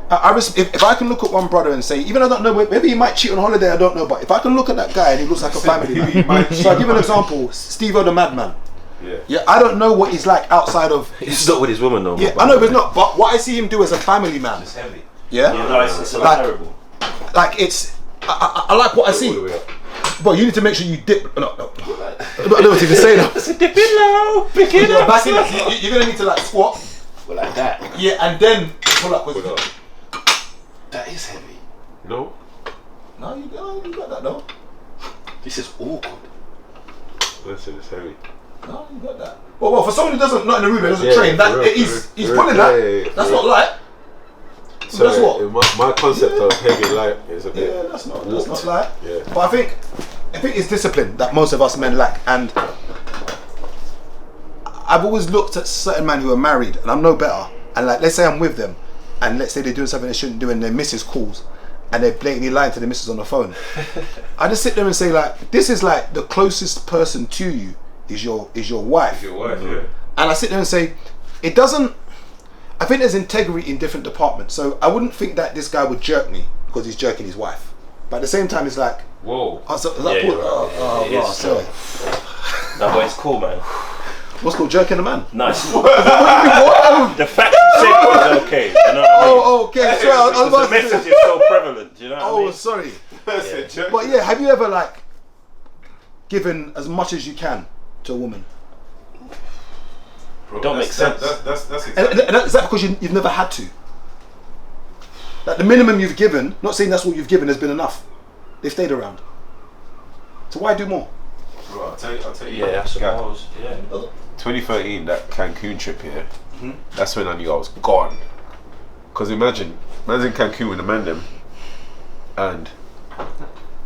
If I can look at one brother and say, even I don't know, maybe he might cheat on holiday, I don't know, but if I can look at that guy and he looks like a family man. So I'll give an example, Steve-O the Madman. Yeah, I don't know what he's like outside of... He's not with his woman no more. Yeah, I know, but it's not. But what I see him do as a family man... It's heavy. Yeah? No, it's terrible. Like, it's... I like what I see. But you need to make sure you dip... No. I don't know what to even say now. Dip it low, pick it up. Back in, you're going to need to like squat. Well, like that. Yeah, and then pull up with... That is heavy. No? No, you got that though. This is awkward. Listen, it's heavy. No, you got that. Well, for someone who doesn't, not in the room, doesn't train, for real, he's pulling that. That's not light. So that's what my concept of heavy light is a bit. Yeah, that's not light. Yeah. But I think it's discipline that most of us men lack, and I've always looked at certain men who are married, and I'm no better. And like, let's say I'm with them, and let's say they're doing something they shouldn't do, and their missus calls, and they're blatantly lying to the missus on the phone. I just sit there and say like, this is like the closest person to you is your wife. Your wife, yeah. And I sit there and say, it doesn't. I think there's integrity in different departments. So I wouldn't think that this guy would jerk me because he's jerking his wife. But at the same time, it's like, whoa. Sorry. No, but it's cool, man. What's called jerking a man? Nice. The fact you said it was okay. You know what I mean? Oh, okay. Sorry, I was about the to message say. is so prevalent. Do you know what I mean? Sorry. Yeah. But yeah, have you ever like given as much as you can to a woman? It don't make sense. That's exactly. And is that because you've never had to? Like the minimum you've given, not saying that's what you've given, has been enough. They've stayed around. So why do more? Bro, I'll tell you. Yeah, I suppose. Yeah. 2013, that Cancun trip here, that's when I knew I was gone. Because imagine, man's in Cancun with the man them, and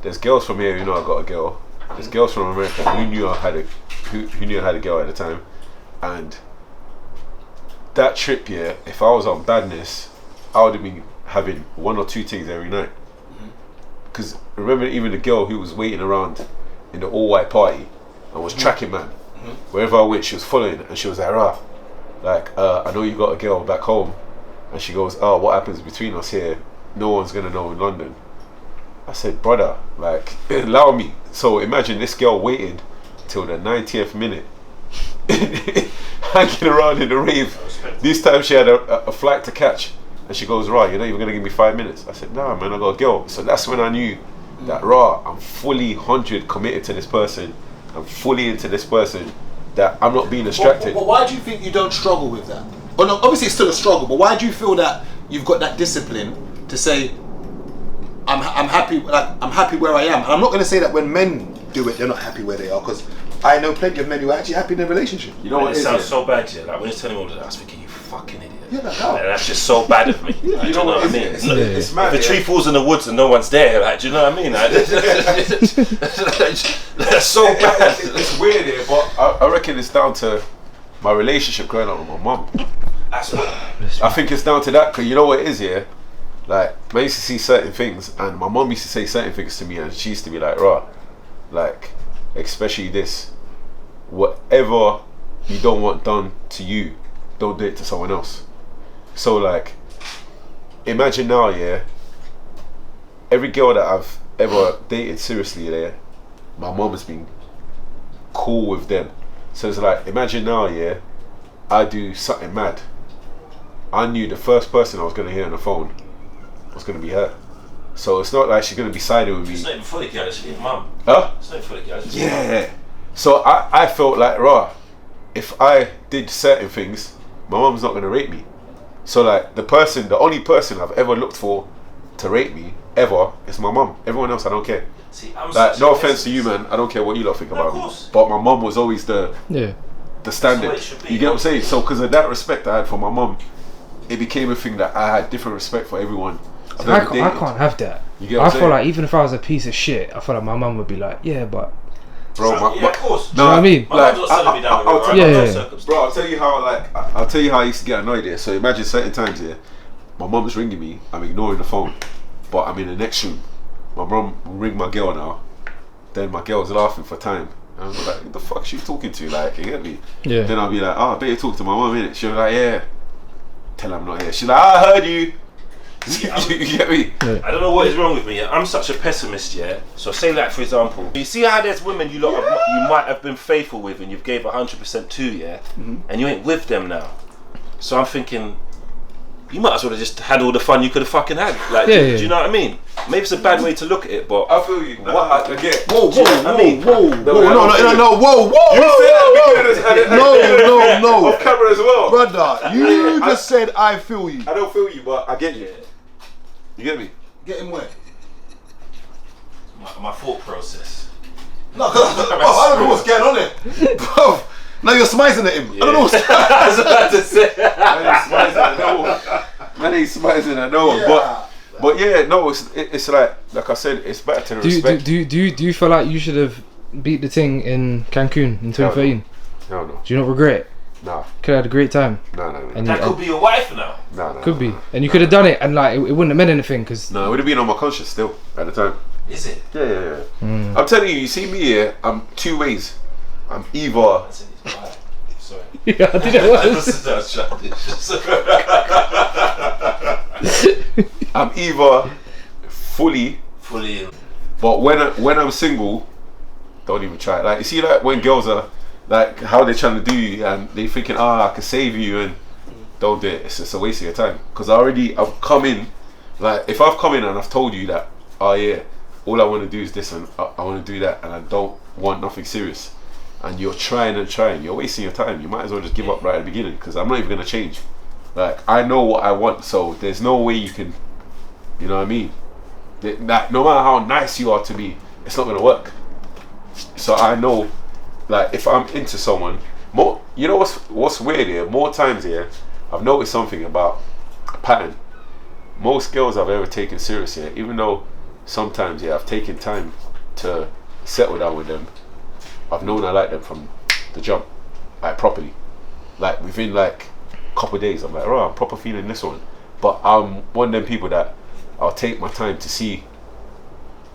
there's girls from here who know I got a girl. There's girls from America who knew I had a girl at the time, and that trip here, if I was on badness, I would have been having 1 or 2 things every night. Because remember, even the girl who was waiting around in the all-white party and was tracking man. Wherever I went, she was following, and she was like, I know you got a girl back home, and she goes, oh, what happens between us here, no one's gonna know in London. I said, brother, like, allow me. So imagine this girl waited till the 90th minute, hanging around in the rave. This time she had a flight to catch, and she goes, "Right, you're not even gonna give me 5 minutes." I said, "Nah, man, I got a girl." So that's when I knew that, I'm fully 100 committed to this person. I'm fully into this person. That I'm not being distracted. But why do you think you don't struggle with that? Oh no, obviously it's still a struggle, but why do you feel that you've got that discipline to say, I'm happy, like I'm happy where I am? And I'm not going to say that when men do it, they're not happy where they are, because I know plenty of men who are actually happy in their relationship. You know what? It sounds so bad, yeah. Like when you're telling me all of that, I was thinking, you fucking idiot. Yeah, like how? And that's just so bad of me. Like, You know what I mean? It's mad. If a tree falls in the woods and no one's there, like, do you know what I mean? Like, that's so bad. It's weird here, but I reckon it's down to my relationship growing up with my mum. That's what. I think it's down to that, because you know what it is here? Like, I used to see certain things, and my mum used to say certain things to me, and she used to be like, like, especially this, whatever you don't want done to you, don't do it to someone else. So like, imagine now, yeah, every girl that I've ever dated seriously, there, my mum has been cool with them. So it's like, imagine now, yeah, I do something mad, I knew the first person I was gonna hear on the phone was gonna be her. So it's not like she's gonna be siding with me. It's not even fully girl, it's your mum. Huh? It's not even fully girl, it's Yeah. So I felt like, if I did certain things, my mum's not gonna rate me. So like, the only person I've ever looked for to rate me ever is my mum. Everyone else, I don't care. See, I'm Like, no offense to you, man. I don't care what you lot think about me. But my mum was always the standard. That's the way it should be. You get what I'm saying? So because of that respect I had for my mum, it became a thing that I had different respect for everyone. I can't have that. You get what I I'm feel saying? like even if I was a piece of shit, I feel like my mum would be like, yeah, but Bro, yeah, of course. do you know what I mean? My mum's not selling me down the road, right? Yeah, Under no yeah. circumstance. Bro, I'll tell you how I used to get annoyed here. So imagine certain times here, my mum's ringing me, I'm ignoring the phone, but I'm in the next room. My mum will ring my girl now, then my girl's laughing for time. And I was like, who the fuck she talking to? Like, you get me? Yeah. Then I'll be like, I bet you talk to my mum, innit? She'll be like, yeah. Tell her I'm not here. She's like, I heard you. You get me? I don't know what is wrong with me. I'm such a pessimist, yeah. So say like, for example, you see how there's women you might have been faithful with and you've gave 100% to, yeah, and you ain't with them now. So I'm thinking, you might as well have just had all the fun you could have fucking had. Like, do you know what I mean? Maybe it's a bad way to look at it, but I feel you. What I get. Whoa, Do you know what I mean? whoa, whoa, You said no, off camera as well. brother, you just said I feel you. I don't feel you, but I get you. You get me? Get him where? my thought process. No, I don't know what's going on there. Bro, now you're smizing at him. I don't know what's I was about to say. Man ain't smizing at no one. But yeah, no, it's like I said, it's better to respect. Do you feel like you should have beat the thing in Cancun in 2013? No. Do you not regret it? Nah. Could have had a great time. No. And That could be your wife now. No. could be, and you could have done it, and like it wouldn't have meant anything because. No, it would have been on my conscience still at the time. Is it? Yeah. I'm telling you, you see me here, I'm two ways. I'm either Sorry. Yeah, I did it. I'm either fully in. but when I'm single, don't even try it. Like, you see, like when girls are like how they're trying to do you and they thinking, I can save you, and don't do it. It's just a waste of your time. Because I've come in, like if I've come in and I've told you that, oh yeah, all I want to do is this and I want to do that and I don't want nothing serious, and you're trying, you're wasting your time. You might as well just give up right at the beginning, because I'm not even going to change. Like, I know what I want, so there's no way you can, you know what I mean? That no matter how nice you are to me, it's not going to work. So I know, like, if I'm into someone, more, you know what's weird here? More times here, I've noticed something about a pattern. Most girls I've ever taken seriously, even though sometimes I've taken time to settle down with them, I've known I like them from the jump, like properly. Like within like a couple of days, I'm like, I'm proper feeling this one. But I'm one of them people that I'll take my time to see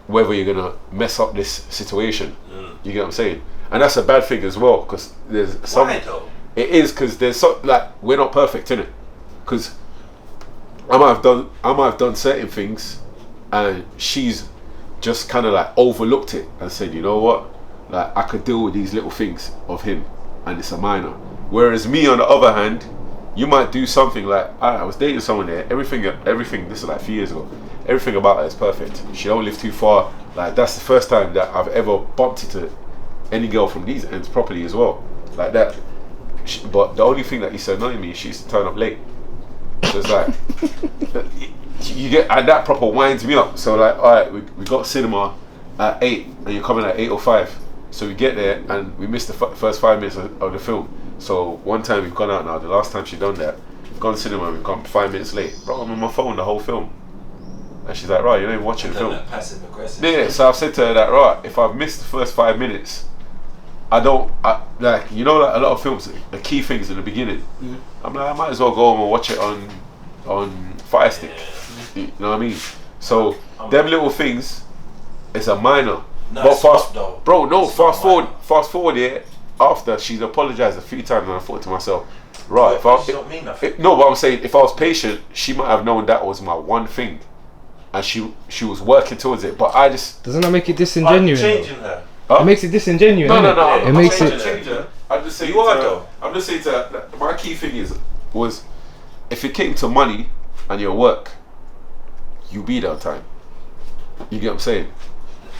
whether you're gonna mess up this situation. You get what I'm saying? And that's a bad thing as well, because there's some. Why though? It is, because there's some, like, we're not perfect, innit? Because I might have done certain things, and she's just kind of like overlooked it and said, you know what? like I could deal with these little things of him, and it's a minor. Whereas me, on the other hand, you might do something like I was dating someone there. Everything. This is like a few years ago. Everything about her is perfect. She don't live too far. Like that's the first time that I've ever bumped into any girl from these ends properly as well. Like that. But the only thing that used to annoy me is she used to turn up late. So it's like you get, and that proper winds me up. So like, all right, we got cinema at 8, and you're coming at 8:05. So we get there and we missed the first 5 minutes of the film. So one time we've gone out now. The last time she done that, we've gone to cinema. We've gone 5 minutes late. Bro, I'm on my phone the whole film. And she's like, right, you're not even watching the film. That passive aggressive. Yeah. So I've said to her that, right, if I've missed the first 5 minutes, like, you know, like a lot of films, the key things in the beginning. I'm like, I might as well go home and watch it on Fire Stick. You know what I mean? So them little things, it's a minor. No, but fast forward here. After she's apologized a few times, and I thought to myself, right, don't mean nothing. no, but I'm saying if I was patient, she might have known that was my one thing, and she was working towards it. But I just doesn't that make it disingenuous? I'm changing her. It makes it disingenuous. No. It I'm makes not it. changing her. I'm just saying. You are though. I'm just saying to her, my key thing was if it came to money and your work, you be there on time. You get what I'm saying?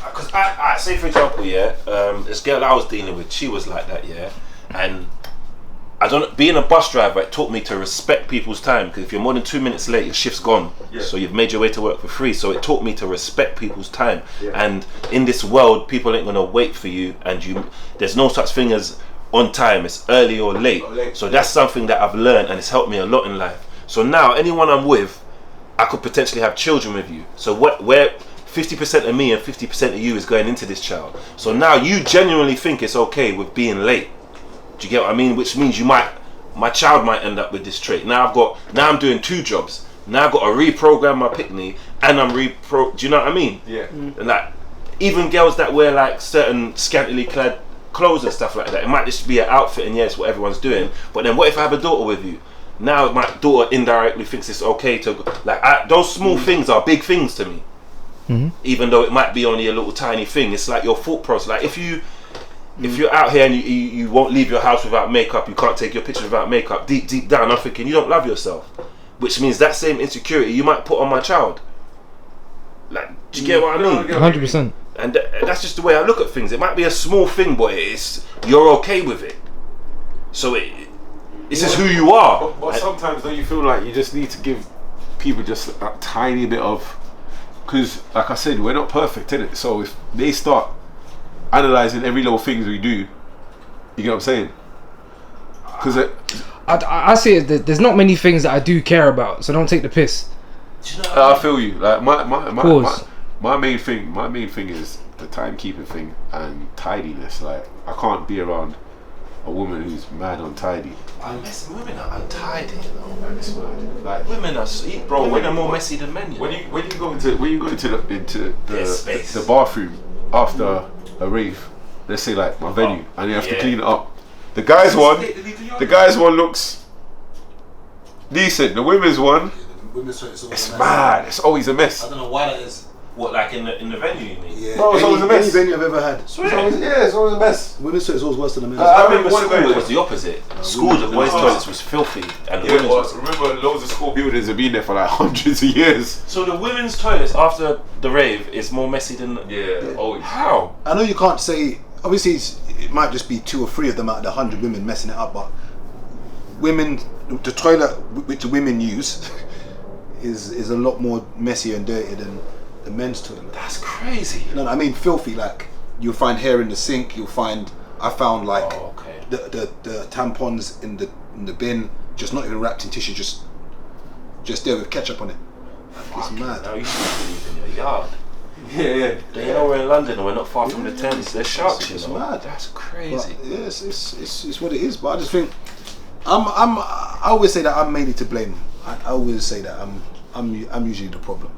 Because I say for example, this girl I was dealing with, she was like that, and being a bus driver, it taught me to respect people's time, because if you're more than 2 minutes late, your shift's gone. So you've made your way to work for free. So it taught me to respect people's time. And in this world, people ain't gonna wait for you, and there's no such thing as on time. It's early or late. So that's something that I've learned, and it's helped me a lot in life. So now anyone I'm with, I could potentially have children with you. So where 50% of me and 50% of you is going into this child. So now you genuinely think it's okay with being late. Do you get what I mean? Which means my child might end up with this trait. Now I'm doing 2 jobs. Now I've got to reprogram my picnic, and do you know what I mean? Yeah. And like, even girls that wear like certain scantily clad clothes and stuff like that, it might just be an outfit, and it's what everyone's doing. But then what if I have a daughter with you? Now my daughter indirectly thinks it's okay to those small things are big things to me. Even though it might be only a little tiny thing, it's like your thought process. Like if you're out here and you won't leave your house without makeup, you can't take your picture without makeup, deep down I'm thinking you don't love yourself, which means that same insecurity you might put on my child. Like, do you get what I mean? 100%. And that's just the way I look at things. It might be a small thing, but you're okay with it. So it's just who you are. But sometimes don't you feel like you just need to give people just a tiny bit of, because like I said, we're not perfect, innit? So if they start analysing every little things we do, you get what I'm saying? Because I see it. There's not many things that I do care about, so don't take the piss. Do you know I feel you. Like Pause. my main thing is the timekeeping thing and tidiness. Like I can't be around a woman who's mad untidy. Women are untidy, you know. It's mad. Like Women are women are more messy than men. When you go into space. the bathroom after a rave, let's say like my venue, and you have to clean it up. The guys one looks decent. The women's one, it's mad. It's always a mess. I don't know why that is. What, like in the venue, you mean? Yeah. Bro, it's always a mess. Any venue I've ever had. It's always a mess. Women's toilet is always worse than the men's. I remember one school, of it was the opposite. School, the boys' toilets was filthy, and the Yeah, women's was. remember loads of school buildings have been there for like hundreds of years. So the women's toilets after the rave is more messy than. Yeah, always. How? I know you can't say. Obviously, it might just be 2 or 3 of them out of the 100 women messing it up, but women, the toilet which the women use is a lot more messier and dirty than the men's toilet. That's crazy. No, I mean filthy. Like you'll find hair in the sink. I found like the tampons in the bin, just not even wrapped in tissue, just there with ketchup on it. It's mad. Now you should be in your yard. Yeah. You know we're in London and we're not far from the Thames. There's sharks, It's you know. mad. That's crazy. But, yeah, it's what it is. But I just think I always say that I'm mainly to blame. I always say that I'm usually the problem.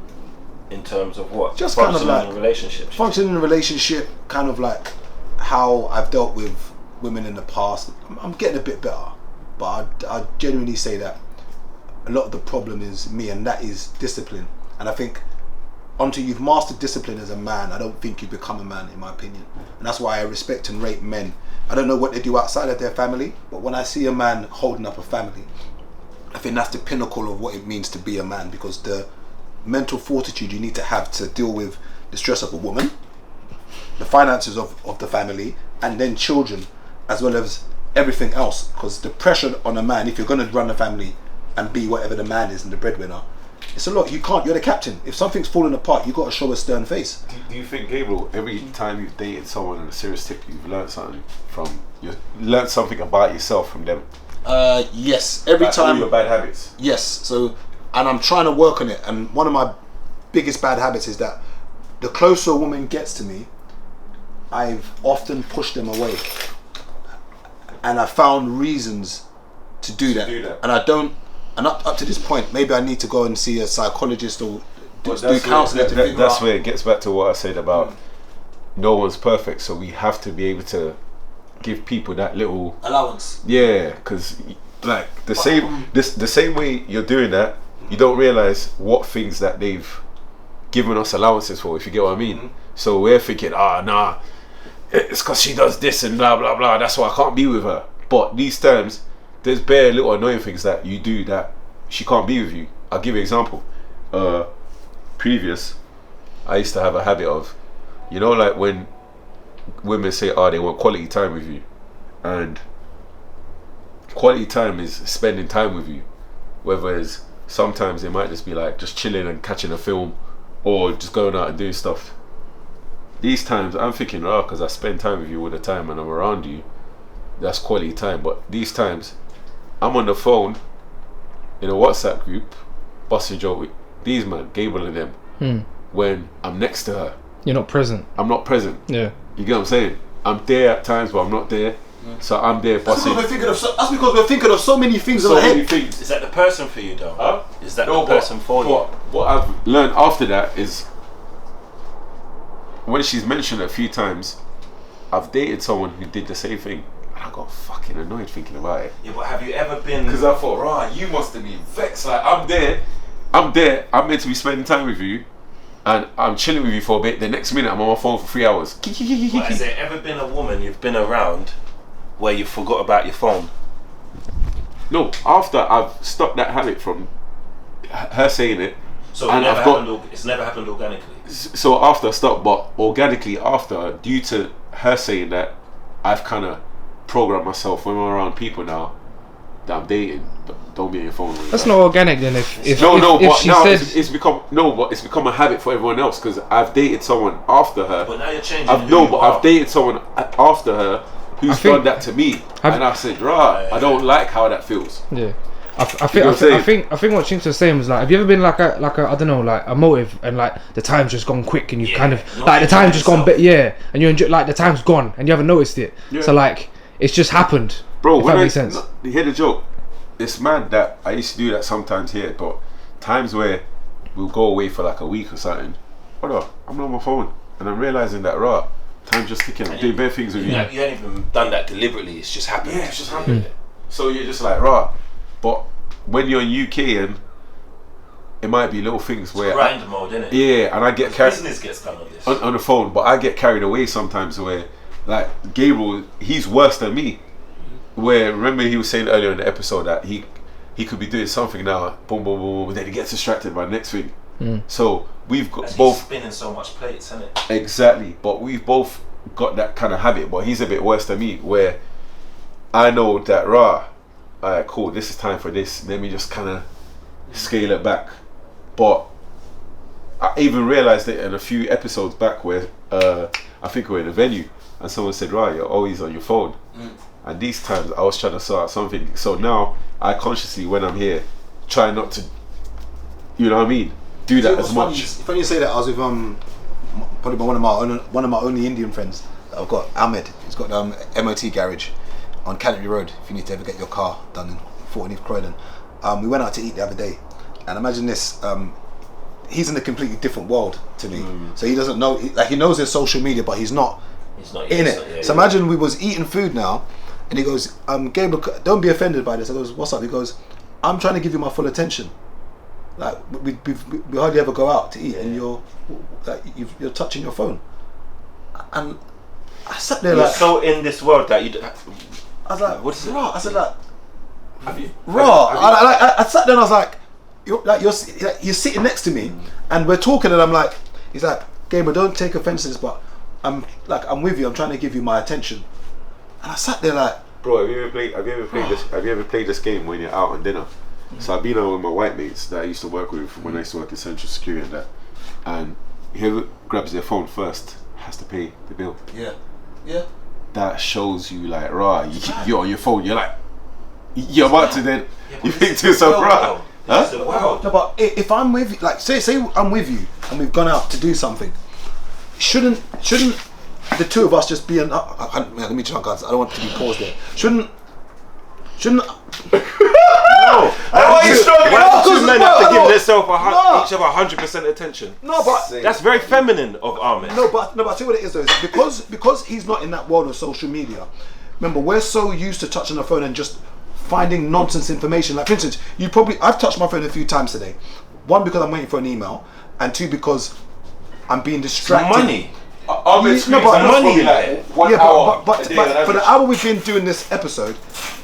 In terms of what? Just kind of like relationships. Functioning in a relationship, kind of like how I've dealt with women in the past. I'm getting a bit better, but I genuinely say that a lot of the problem is me, and that is discipline. And I think until you've mastered discipline as a man, I don't think you become a man, in my opinion. And that's why I respect and rate men. I don't know what they do outside of their family, but when I see a man holding up a family, I think that's the pinnacle of what it means to be a man, because the mental fortitude you need to have to deal with the stress of a woman, the finances of the family, and then children, as well as everything else. Because the pressure on a man, if you're going to run a family and be whatever the man is and the breadwinner, it's a lot. You can't, you're the captain. If something's falling apart, you've got to show a stern face. Do you think, Gabriel, every time you've dated someone on a serious tip, you've learned something learned something about yourself from them? Yes, every Like time. all your bad habits. Yes, so, and I'm trying to work on it, and one of my biggest bad habits is that the closer a woman gets to me, I've often pushed them away, and I found reasons to do that. And I don't, and up to this point, maybe I need to go and see a psychologist or do counselling to figure out. That's where it gets back to what I said about no one's perfect, so we have to be able to give people that little allowance. Yeah, because like the same way you're doing that, you don't realize what things that they've given us allowances for, if you get what I mean. So we're thinking, nah, it's because she does this and blah blah blah, that's why I can't be with her. But these times there's bare little annoying things that you do that she can't be with you. I'll give you an example. Previous, I used to have a habit of, you know, like when women say they want quality time with you, and quality time is spending time with you, whether it's sometimes it might just be like just chilling and catching a film or just going out and doing stuff. These times I'm thinking, because I spend time with you all the time and I'm around you, that's quality time. But these times I'm on the phone in a WhatsApp group busting joke with these man, Gabriel and them, when I'm next to her. You're not present. I'm not present. Yeah. You get what I'm saying? I'm there at times, but I'm not there. So I'm there busting. That's because we're thinking of so many things in our head. Is that the person for you, though? Huh? Is that the person for you? What I've learned after that is, when she's mentioned it a few times, I've dated someone who did the same thing, and I got fucking annoyed thinking about it. Yeah, but have you ever been? Because I thought, you must have been vexed. Like I'm there, I'm meant to be spending time with you, and I'm chilling with you for a bit. The next minute I'm on my phone for 3 hours. But has there ever been a woman you've been around where you forgot about your phone? No, after I've stopped that habit from her saying it. So it's never happened organically. So after I stopped, but organically after, due to her saying that, I've kind of programmed myself when I'm around people now that I'm dating. Don't be on your phone. That's not organic then. If she said it's become a habit for everyone else, because I've dated someone after her. But now you're changing. I've dated someone after her who's done that to me, and I said, I don't like how that feels. Yeah. I think what Chiso was saying was like, have you ever been like a I don't know, like a motive, and like the time's just gone quick and you've kind of like the time's just gone and you enjoy, like the time's gone and you haven't noticed it. Yeah. So like it's just happened. Bro, if that makes sense. You hear the joke? It's mad that I used to do that sometimes here, but times where we'll go away for like a week or something. Hold on, I'm on my phone and I'm realizing that time's just ticking. I'm doing bare things with you. You ain't even done that deliberately. It's just happened. Yeah, it's just happened. So you're just like but when you're in UK and it might be little things where grind mode, innit? Yeah, and I get carried. Business gets done on this on the phone, but I get carried away sometimes where, like Gabriel, he's worse than me. Where remember he was saying earlier in the episode that he could be doing something now, boom, boom, boom, and then he gets distracted by the next thing. So we've got both spinning so much plates, isn't it? Exactly, but we've both got that kind of habit. But he's a bit worse than me, where I know that alright, cool, this is time for this. Let me just kind of scale it back. But I even realized it in a few episodes back where I think we were in a venue and someone said, you're always on your phone. And these times I was trying to sort out something. So now I consciously, when I'm here, try not to, you know what I mean, do that as much. Funny you say that. I was with probably one of my only Indian friends that I've got, Ahmed. He's got MOT garage on Canterbury Road, if you need to ever get your car done in Fort Neath, Croydon. We went out to eat the other day, and imagine this, he's in a completely different world to me. So he doesn't know, he knows there's social media, but he's not in it. So imagine we was eating food now, and he goes, Gabriel, don't be offended by this. I goes, what's up? He goes, I'm trying to give you my full attention. like we hardly ever go out to eat, and you're touching your phone, and I sat there You're like, so in this world that you. I was like, what is it? Raw. I said like, Have you? raw. I sat there and I was like, you're sitting next to me, and we're talking, and I'm like, he's like, Gamer, don't take offense to this, but I'm with you. I'm trying to give you my attention, and I sat there like, bro, have you ever played this game when you're out on dinner? So I've been out with my white mates that I used to work with from when I used to work in Central Security and that, and whoever grabs their phone first has to pay the bill. yeah. That shows you like, rah, you're on your phone, you're like, you're about to then, you think to yourself, rah, huh? Wow. No, but if I'm with you, like say I'm with you and we've gone out to do something, shouldn't the two of us just be let me try, guys. I don't want to be paused there. Shouldn't No. Why are you struggling? Why do two men have to give No. themselves No. each other 100% attention? No, but That's very feminine of Ahmed. no, but I tell you what it is though. Is because he's not in that world of social media. Remember, we're so used to touching the phone and just finding nonsense information. Like for instance, I've touched my phone a few times today. One, because I'm waiting for an email, and two, because I'm being distracted. Money. No, but money in like there. 1 Yeah, hour. but for the hour we've been doing this episode,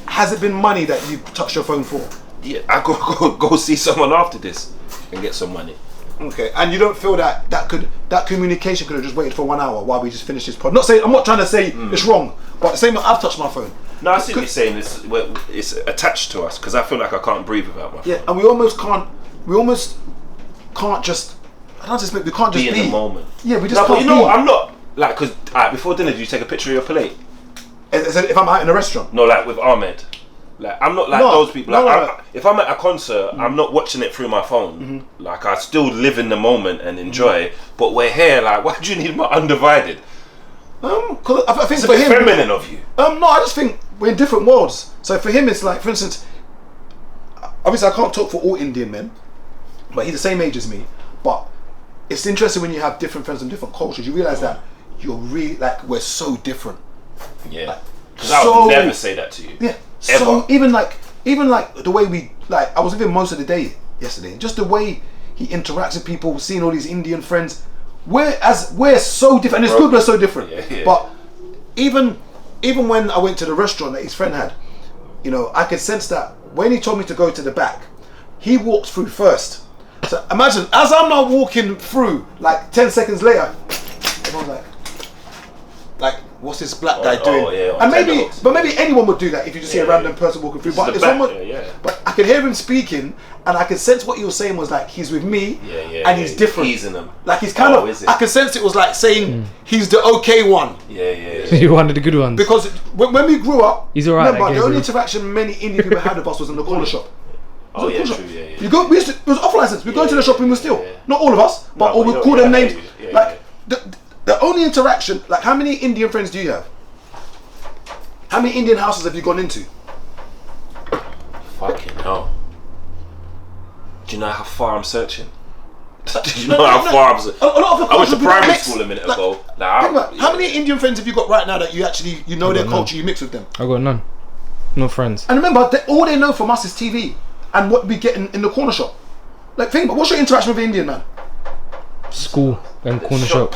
has it been money that you've touched your phone for? Yeah, I go see someone after this and get some money. Okay, and you don't feel that communication could have just waited for 1 hour while we just finished this pod? I'm not trying to say it's wrong, but at the same time, I've touched my phone. No, I see what you're saying. It's attached to us because I feel like I can't breathe without my phone. Yeah, and we almost can't just. I don't just. We can't just Be in the moment. Yeah, we just No, can't. but you know what? I'm not like because before dinner, do you take a picture of your plate? If I'm out in a restaurant. No, like with Ahmed. Like I'm not like No, those people. Like no. if I'm at a concert, I'm not watching it through my phone. Like I still live in the moment and enjoy. But we're here. Like, why do you need my undivided? Cause I think It's a for bit him, feminine of you. no, I just think we're in different worlds. So for him, it's like, for instance, obviously I can't talk for all Indian men, but he's the same age as me. But it's interesting when you have different friends from different cultures. You realize that you're really like we're so different. Yeah. Because I would never say that to you. Yeah. Ever. So even like the way we I was with him most of the day yesterday. Just the way he interacts with people, seeing all these Indian friends. We're so different. And it's good we're so different. Yeah. But even when I went to the restaurant that his friend had, I could sense that when he told me to go to the back, he walked through first. So imagine as I'm now walking through, like 10 seconds later, everyone's like, what's this black guy doing? Yeah, and maybe anyone would do that if you just see a random person walking through. But it's almost, but I could hear him speaking, and I could sense what he was saying was like he's with me, and he's different. He's in them. Like he's kind of. I could sense it was like saying he's the okay one. Yeah. You're one of the good ones. Because when we grew up, He's alright. remember the only interaction many Indian people had with us was in the corner shop. Oh yeah, true. Yeah. You go. It was off license. We go into the shop and we steal. Not all of us, but we call them names. The only interaction, like how many Indian friends do you have? How many Indian houses have you gone into? Fucking hell. Do you know how far I'm searching? Do you know how far I'm searching? I went to primary school a minute ago. How many Indian friends have you got right now that you actually know their culture, you mix with them? I got none. No friends. And remember, all they know from us is TV and what we get in the corner shop. Like think about what's your interaction with the Indian man? School and corner shop.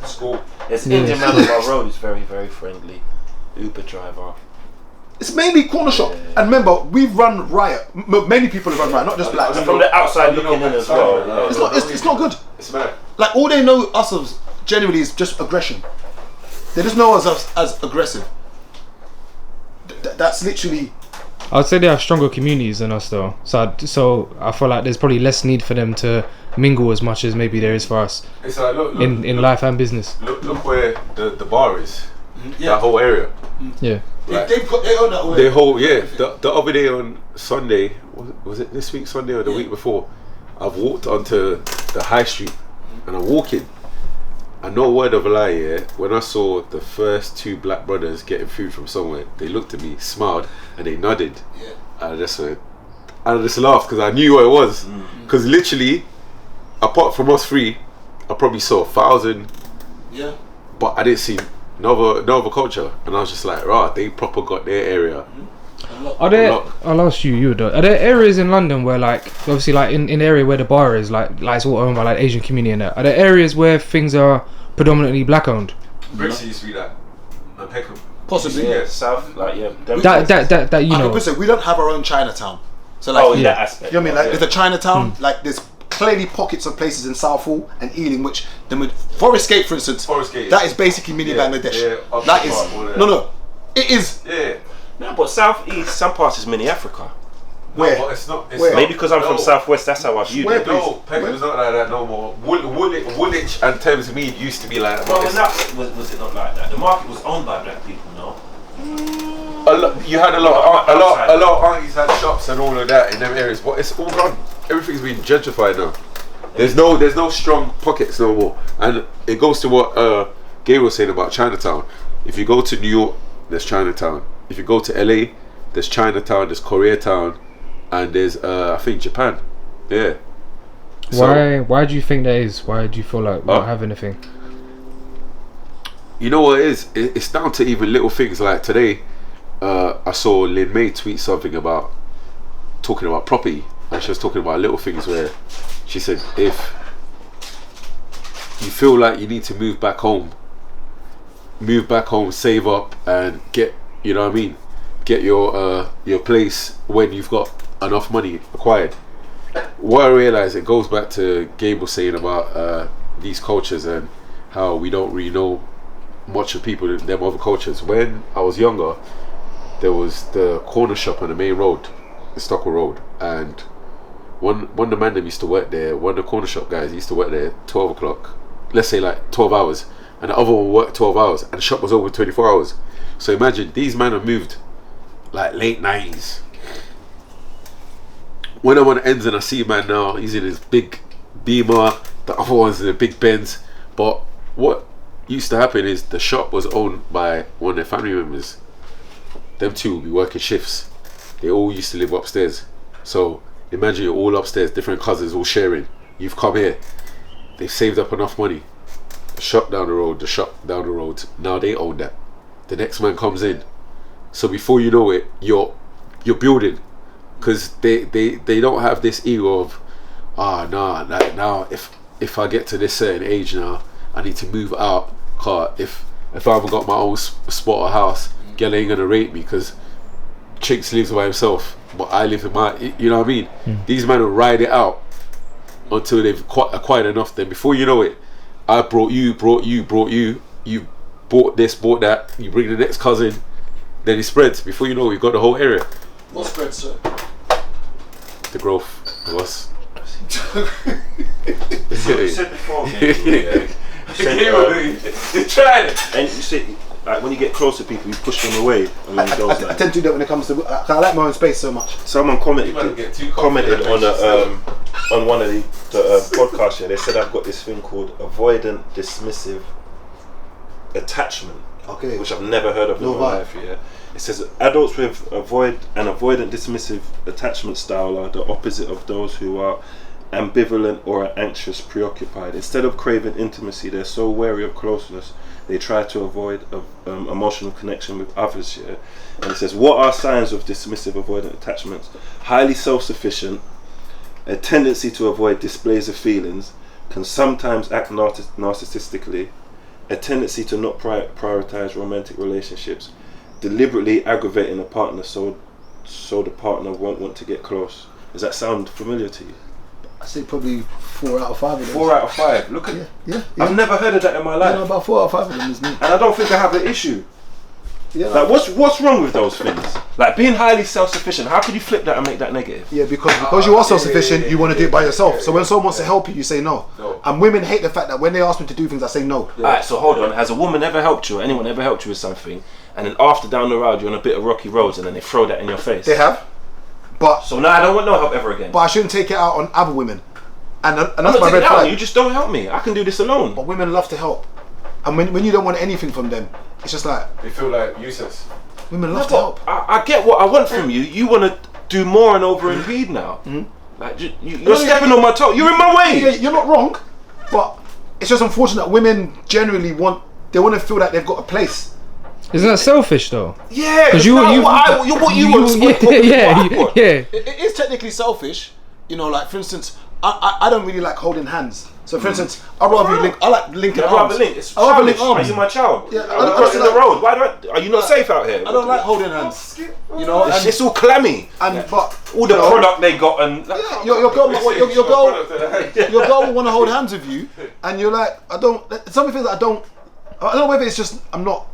School. There's an Indian man on our road who's very, very friendly. Uber driver. It's mainly corner shop. And remember, we've run riot. Many people have run riot, not just blacks. From the outside looking in as well. It's not good. It's bad. Like all they know us as generally is just aggression. They just know us as aggressive. That's literally. I would say they have stronger communities than us though. So I feel like there's probably less need for them to mingle as much as maybe there is for us. It's like look, in life and business. Look where the bar is. That whole area. Yeah. Right. They own that whole area. The other day on Sunday, was it this week Sunday or the week before? I've walked onto the high street and I'm walking. And no word of a lie, when I saw the first two black brothers getting food from somewhere, they looked at me, smiled, and they nodded. Yeah. And I just laughed because I knew what it was. Because literally, apart from us three, I probably saw 1,000. Yeah. But I didn't see no other culture, and I was just like, right, they proper got their area. Are there? I'll ask you. You are there areas in London where, like, obviously, like in the area where the bar is, like it's all owned by like Asian community and that. Are there areas where things are predominantly black owned? Brixton used to be that. And Peckham. Possibly. Yeah, South, like That you know. We don't have our own Chinatown. So like, in that aspect. You know what I mean? Like, there's a Chinatown. Like, there's clearly pockets of places in Southall and Ealing, which Forest Gate, for instance, that is basically mini Bangladesh. Yeah, that is no. It is. Yeah. No, but South East, some parts is mini Africa. Where? No, but it's not. Maybe because I'm from Southwest, that's how I viewed it. No, Peckham's not like that no more. Woolwich and Thamesmead used to be like that. Well, was it not like that? The market was owned by black people, no? You had a lot of aunties had shops and all of that in them areas, but it's all gone. Everything's been gentrified now. There's no strong pockets no more, and it goes to what Gay was saying about Chinatown. If you go to New York, there's Chinatown. If you go to LA, there's Chinatown, there's Koreatown, and there's I think Japan. Yeah. Why do you think that is? Why do you feel like we don't have anything? You know what it is? It's down to even little things. Like today, I saw Lin May tweet something about talking about property, and she was talking about little things where she said, if you feel like you need to move back home, save up and get, you know what I mean, get your place when you've got enough money acquired. What I realize, it goes back to Gabe was saying about these cultures and how we don't really know much of people in them other cultures. When I was younger, there was the corner shop on the main road, the Stockwell Road, and one of the man that used to work there, one of the corner shop guys used to work there 12 o'clock, let's say like 12 hours, and the other one worked 12 hours, and the shop was open 24 hours. So imagine, these men have moved like late 90s. When I'm on the ends and I see a man now, he's in his big Beamer, the other one's in a big Benz. But what used to happen is the shop was owned by one of their family members. Them two would be working shifts. They all used to live upstairs. So imagine you're all upstairs, different cousins all sharing. You've come here, they've saved up enough money. The shop down the road, now they own that. The next man comes in. So before you know it, you're building. Because they don't have this ego of, like now if I get to this certain age now, I need to move out. Cause if I haven't got my own spot or house, girl ain't gonna rate me because Chinks lives by himself, but I live in my, you know what I mean? These men will ride it out until they've acquired enough. Then before you know it, I brought you, you bought this, bought that, you bring the next cousin, then it spreads. Before you know it, we've got the whole area. What spreads, sir? The growth of us. You said before, you're trying it. And you say, like, when you get close to people, you push them away. I tend to do that when it comes to. I like my own space so much. Someone commented on one of the podcasts. Yeah, they said I've got this thing called avoidant dismissive attachment. Okay. Which I've never heard of in my life. Yeah. It says adults with avoidant dismissive attachment style are the opposite of those who are ambivalent or are anxious, preoccupied. Instead of craving intimacy, they're so wary of closeness they try to avoid emotional connection with others. Yeah, and it says, what are signs of dismissive avoidant attachments? Highly self-sufficient, a tendency to avoid displays of feelings, can sometimes act narcissistically, a tendency to not prioritize romantic relationships, deliberately aggravating a partner so the partner won't want to get close. Does that sound familiar to you? I say probably 4 out of 5 of them. 4 out of 5. Look at yeah. I've never heard of that in my life. About 4 out of 5 of them is me. And I don't think I have an issue. Yeah. Like, what's wrong with those things? Like, being highly self-sufficient, how could you flip that and make that negative? Yeah, because you are self-sufficient, you want to do it by yourself. So when someone wants to help you, you say no. And women hate the fact that when they ask me to do things, I say no. Alright, so hold on. Has a woman ever helped you, or anyone ever helped you with something, and then after down the road you're on a bit of rocky roads, and then they throw that in your face? They have. But so now I don't want no help ever again. But I shouldn't take it out on other women. And that's I'm not my red flag. You just don't help me. I can do this alone. But women love to help. And when you don't want anything from them, it's just like... They feel like useless. Women love to help. I get what I want from you. You want to do more and over and read now. Like, you're stepping on my toe. You're in my way. Yeah, you're not wrong. But it's just unfortunate that women generally want to feel like they've got a place. Isn't that selfish though? Yeah, because what you want. Yeah. It is technically selfish, you know. Like for instance, I don't really like holding hands. So for instance, I like linking arms. I rather link arms. Are you my child? Yeah, I'm crossing the road. Are you not safe out here? I don't like holding hands. You know, it's all clammy. And but all the product they got and your girl will want to hold hands with you, and you're like, I don't. Some things I don't know whether it's just I don't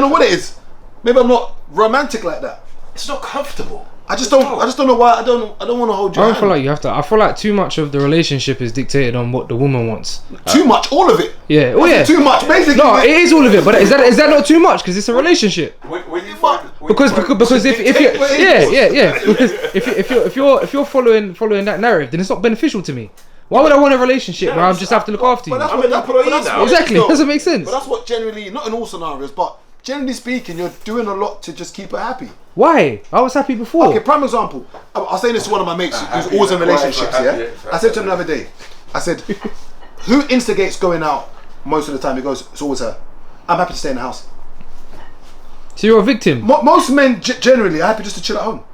know what it is. Maybe I'm not romantic like that. It's not comfortable. I just don't know why I don't want to hold your hand. I don't feel like you have to. I feel like too much of the relationship is dictated on what the woman wants. Too much, all of it. Yeah. Oh yeah. Too much, basically. No, it is all of it. But is that not too much? Because it's a relationship. Because if you're following that narrative, then it's not beneficial to me. Why would I want a relationship where I just have to look after you? Exactly. Doesn't make sense. But that's what generally, not in all scenarios, but generally speaking, you're doing a lot to just keep her happy. Why? I was happy before. Okay, prime example. I was saying this to one of my mates who's always in relationships, yeah? I said to him the other day, I said, who instigates going out most of the time? He goes, it's always her. I'm happy to stay in the house. So you're a victim? Most men generally are happy just to chill at home.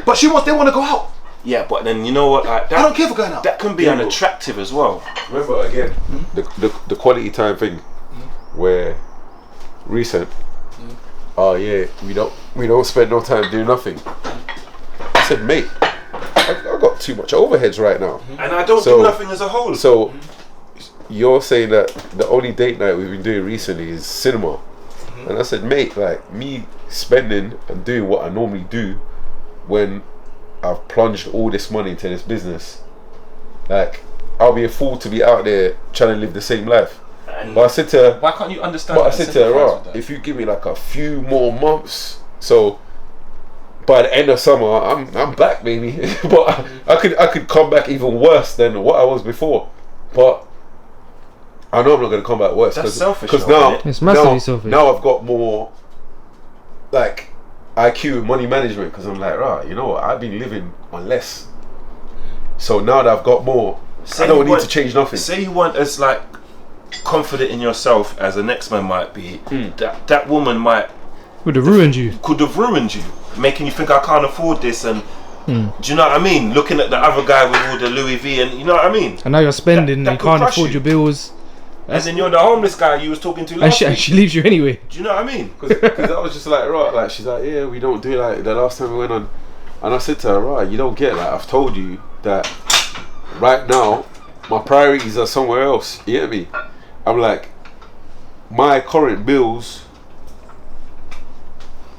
But they want to go out. Yeah, but then you know what? Like, I don't care for going out. That can be unattractive as well. Remember again, the quality time thing, where recent. Oh yeah, we don't spend no time doing nothing. I said, mate, I got too much overheads right now, and I don't do nothing as a whole. So you're saying that the only date night we've been doing recently is cinema, and I said, mate, like me spending and doing what I normally do when I've plunged all this money into this business, like I'll be a fool to be out there trying to live the same life. But I said to her, why can't you understand? But I said to her, if you give me like a few more months, so by the end of summer, I'm back, baby. But I could come back even worse than what I was before. But I know I'm not going to come back worse. That's selfish. Because now, it's massively selfish. Now I've got more like IQ money management, because I'm like, right, you know what? I've been living on less. So now that I've got more, I don't need to change nothing. Say you want as like confident in yourself as the next man might be, that woman could have ruined you, making you think I can't afford this, and do you know what I mean, looking at the other guy with all the Louis V, and you know what I mean, and now you're spending and you can't afford your bills, and then you're the homeless guy you was talking to last week. And she leaves you anyway. Do you know what I mean? Because I was just like, right, like she's like, yeah, we don't do like the last time we went on, and I said to her, right, you don't get, like I've told you that right now my priorities are somewhere else, you get me? I'm like, my current bills,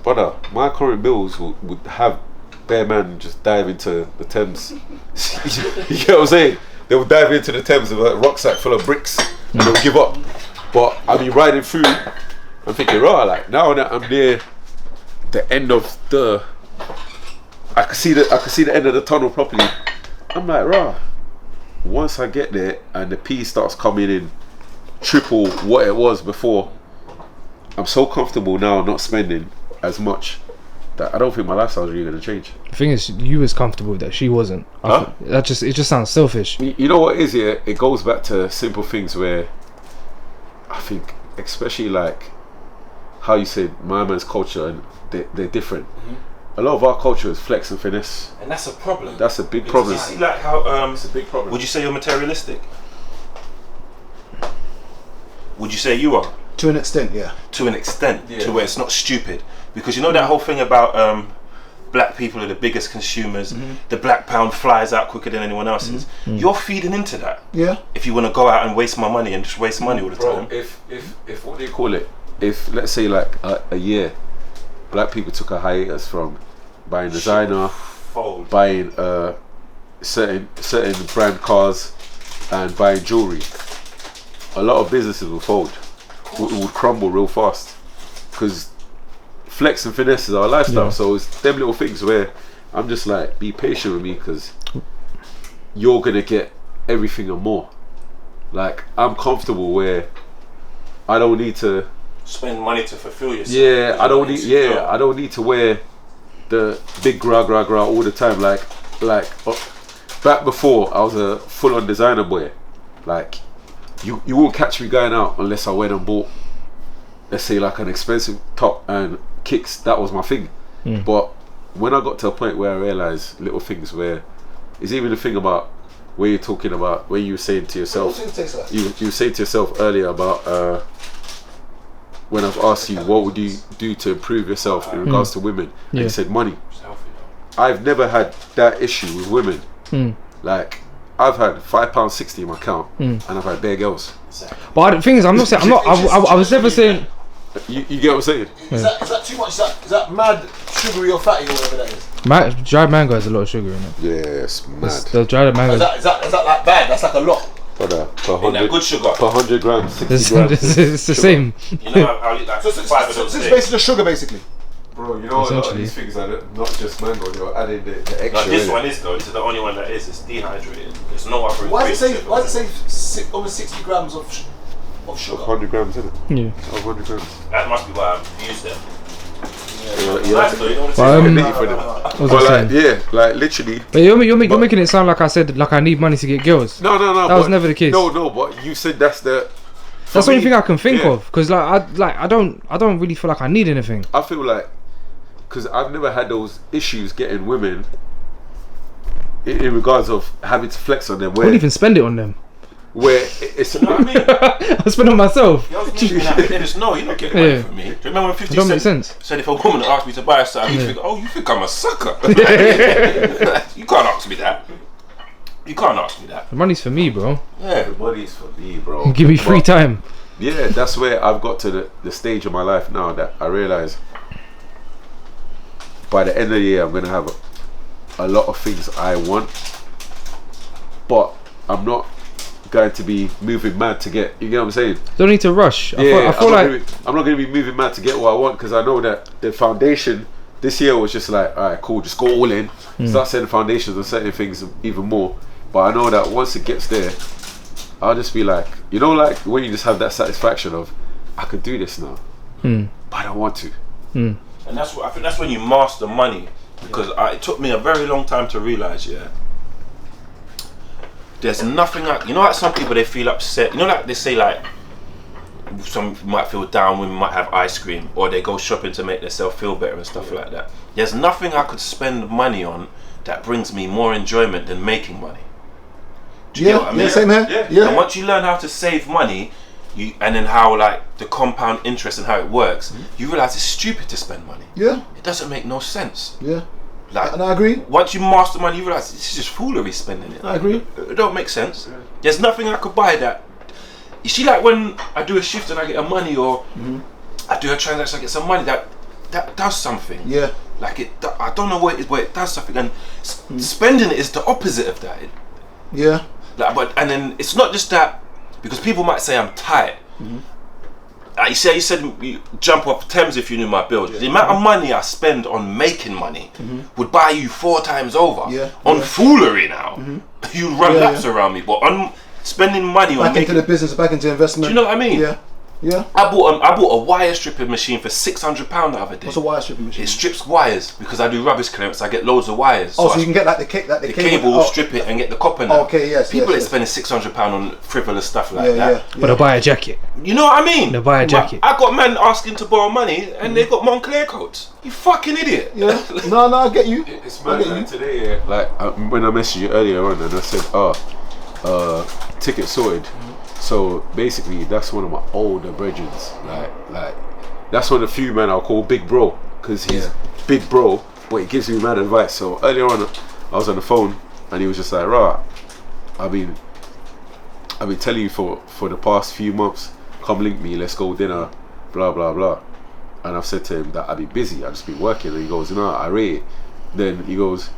brother, would have bare man just dive into the Thames. You get what I'm saying? They would dive into the Thames with a rucksack full of bricks and they'll give up. But I'll be riding through, I'm thinking, right, like now that I'm near the end of I can see the end of the tunnel properly. I'm like, right, once I get there and the P starts coming in triple what it was before, I'm so comfortable now not spending as much that I don't think my lifestyle is really going to change. The thing is, you was comfortable with that, she wasn't. It just sounds selfish. You know what it is, yeah? It goes back to simple things where I think, especially like how you said my man's culture, and they're different. A lot of our culture is flex and finesse, and that's a problem. That's a big problem. You see, like how it's a big problem. Would you say you're materialistic? Would you say you are? To an extent, yeah. To an extent, to where it's not stupid. Because you know that whole thing about black people are the biggest consumers, the black pound flies out quicker than anyone else's. You're feeding into that. Yeah. If you want to go out and waste my money and just waste money all the time. If what do you call it? If let's say like a year, black people took a hiatus from buying designer, buying certain brand cars, and buying jewelry, a lot of businesses will fold, would crumble real fast, because flex and finesse is our lifestyle. Yeah. So it's them little things where I'm just like, be patient with me, because you're gonna get everything and more. Like I'm comfortable where I don't need to spend money to fulfill yourself. Yeah, I don't need. Yeah, I don't need to wear the big gra all the time. Like back before, I was a full-on designer boy. Like you won't catch me going out unless I went and bought let's say like an expensive top and kicks, that was my thing. But when I got to a point where I realized little things where it's even the thing about where you're talking about, where you were saying to yourself, you were saying to yourself earlier about when I've asked you what would you do to improve yourself in regards to women, and you said money. I've never had that issue with women. Like I've had £5.60 in my account, and I've had bare girls. But the thing is, I'm not saying I was never saying. You get what I'm saying? Is that too much? Is that mad sugary or fatty or whatever that is? Dried mango has a lot of sugar in it. Yes, mad. The dried mango. Is that like bad? That's like a lot. Per In that good sugar. 100 grams, 60 grams. It's the same. You know how like So five of this those is days. basically the sugar, basically. Bro, you know a lot of these things are not just mango, they're adding the extra. Like this in one it. is though. It's the only one that is. It's dehydrated. There's no other. Why does it ingredients say in it. over 60 grams of sugar? 100 grams in it. Yeah. 100 grams. That must be why I've used them. Yeah. Nice though. You don't want to But, say Need for them. What was But I like, saying? like literally. But you're making it sound like I said like I need money to get girls. No. That was never the case. No, but you said that's the. That's the only thing I can think yeah. of, because I don't really feel like I need anything. I feel like, because I've never had those issues getting women in regards of having to flex on them. I wouldn't even spend it on them. Where it's. You know what I mean? I spend it on myself. You're not getting money from me. Do you remember when 50 Don't make Cent sense. said if a woman asked me to buy something, you think, oh, you think I'm a sucker? You can't ask me that. You can't ask me that. The money's for me, bro. Yeah. The money's for me, bro. Give me free time. Yeah, that's where I've got to the stage of my life now that I realise by the end of the year I'm going to have a lot of things I want, but I'm not going to be moving mad to get, you get what I'm saying? Don't need to rush. Yeah, I feel like I'm not going to be moving mad to get what I want, because I know that the foundation this year was just like, alright, cool, just go all in, start setting foundations and setting things even more. But I know that once it gets there, I'll just be like, you know, like when you just have that satisfaction of, I could do this now, but I don't want to. And that's what I think. That's when you master money, because it took me a very long time to realize. Yeah, there's nothing like, you know, like some people, they feel upset. You know, like they say like some might feel down, women might have ice cream, or they go shopping to make themselves feel better and stuff like that. There's nothing I could spend money on that brings me more enjoyment than making money. Do you get what I mean? Same here. Yeah. And once you learn how to save money, and then how like the compound interest and how it works, you realize it's stupid to spend money. Yeah. It doesn't make no sense. Yeah. Like, And I agree. once you master money, you realize this is just foolery spending it. I agree. It don't make sense. There's nothing I could buy that. You see, like when I do a shift and I get a money, or I do a transaction, I get some money that does something. Yeah. Like I don't know what it is, but it does something. And spending it is the opposite of that. Yeah. Like, and then it's not just that, because people might say I'm tight. Like you said you jump off Thames if you knew my build. The amount of money I spend on making money would buy you 4 times over. Yeah. On foolery now, you run laps around me, but on spending money on Back making, into the business, back into investment. do you know what I mean? Yeah. Yeah. I bought a wire stripping machine for £600 the other day. What's a wire stripping machine? It strips wires because I do rubbish clearance. I get loads of wires. Oh, so you can get like the cable. cable, strip it, and get the copper now. Okay, yes. People yes, are spending £600 on frivolous stuff like Yeah, that. yeah. But I buy a jacket. You know what I mean? They'll buy a jacket. I got men asking to borrow money, and they got Moncler coats. You fucking idiot. Yeah. No, I get you. It's I mad, get like, you. today, yeah, like when I messaged you earlier on and I said, ticket sorted. So basically, that's one of my older brethren. Like that's one of the few men I'll call big bro, because he's big bro, but he gives me mad advice. So earlier on, I was on the phone and he was just like, "Rah, I've been telling you for the past few months, come link me, let's go dinner, blah blah blah." And I've said to him that I've been busy, I've just been working. And he goes, "No, I rate it." Then he goes,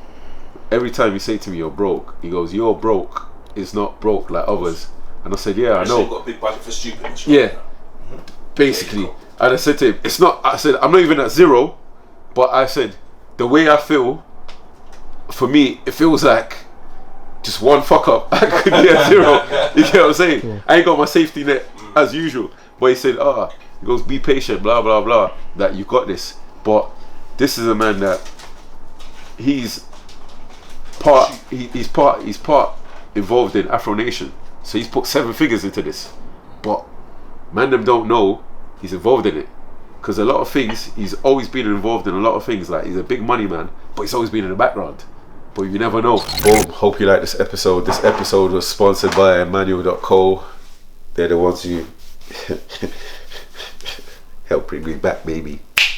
"Every time you say to me you're broke," he goes, "You're broke is not broke like others." And I said, "Yeah, I know." You've got a big budget for stupid and shit. Yeah, basically. And I said to him, "It's not." I said, "I'm not even at zero," but I said, "The way I feel, for me, it feels like just one fuck up, I could be at zero." You get what I'm saying? Yeah. I ain't got my safety net as usual. But he said, he goes, "Be patient, blah blah blah. That you got this." But this is a man that he's part involved in Afro Nation. So he's put 7 figures into this, but man them don't know he's involved in it. Because a lot of things, he's always been involved in a lot of things. Like, he's a big money man, but he's always been in the background. But you never know. Boom. Hope you like this episode. This episode was sponsored by Manual.co. They're the ones who help bring me back, baby.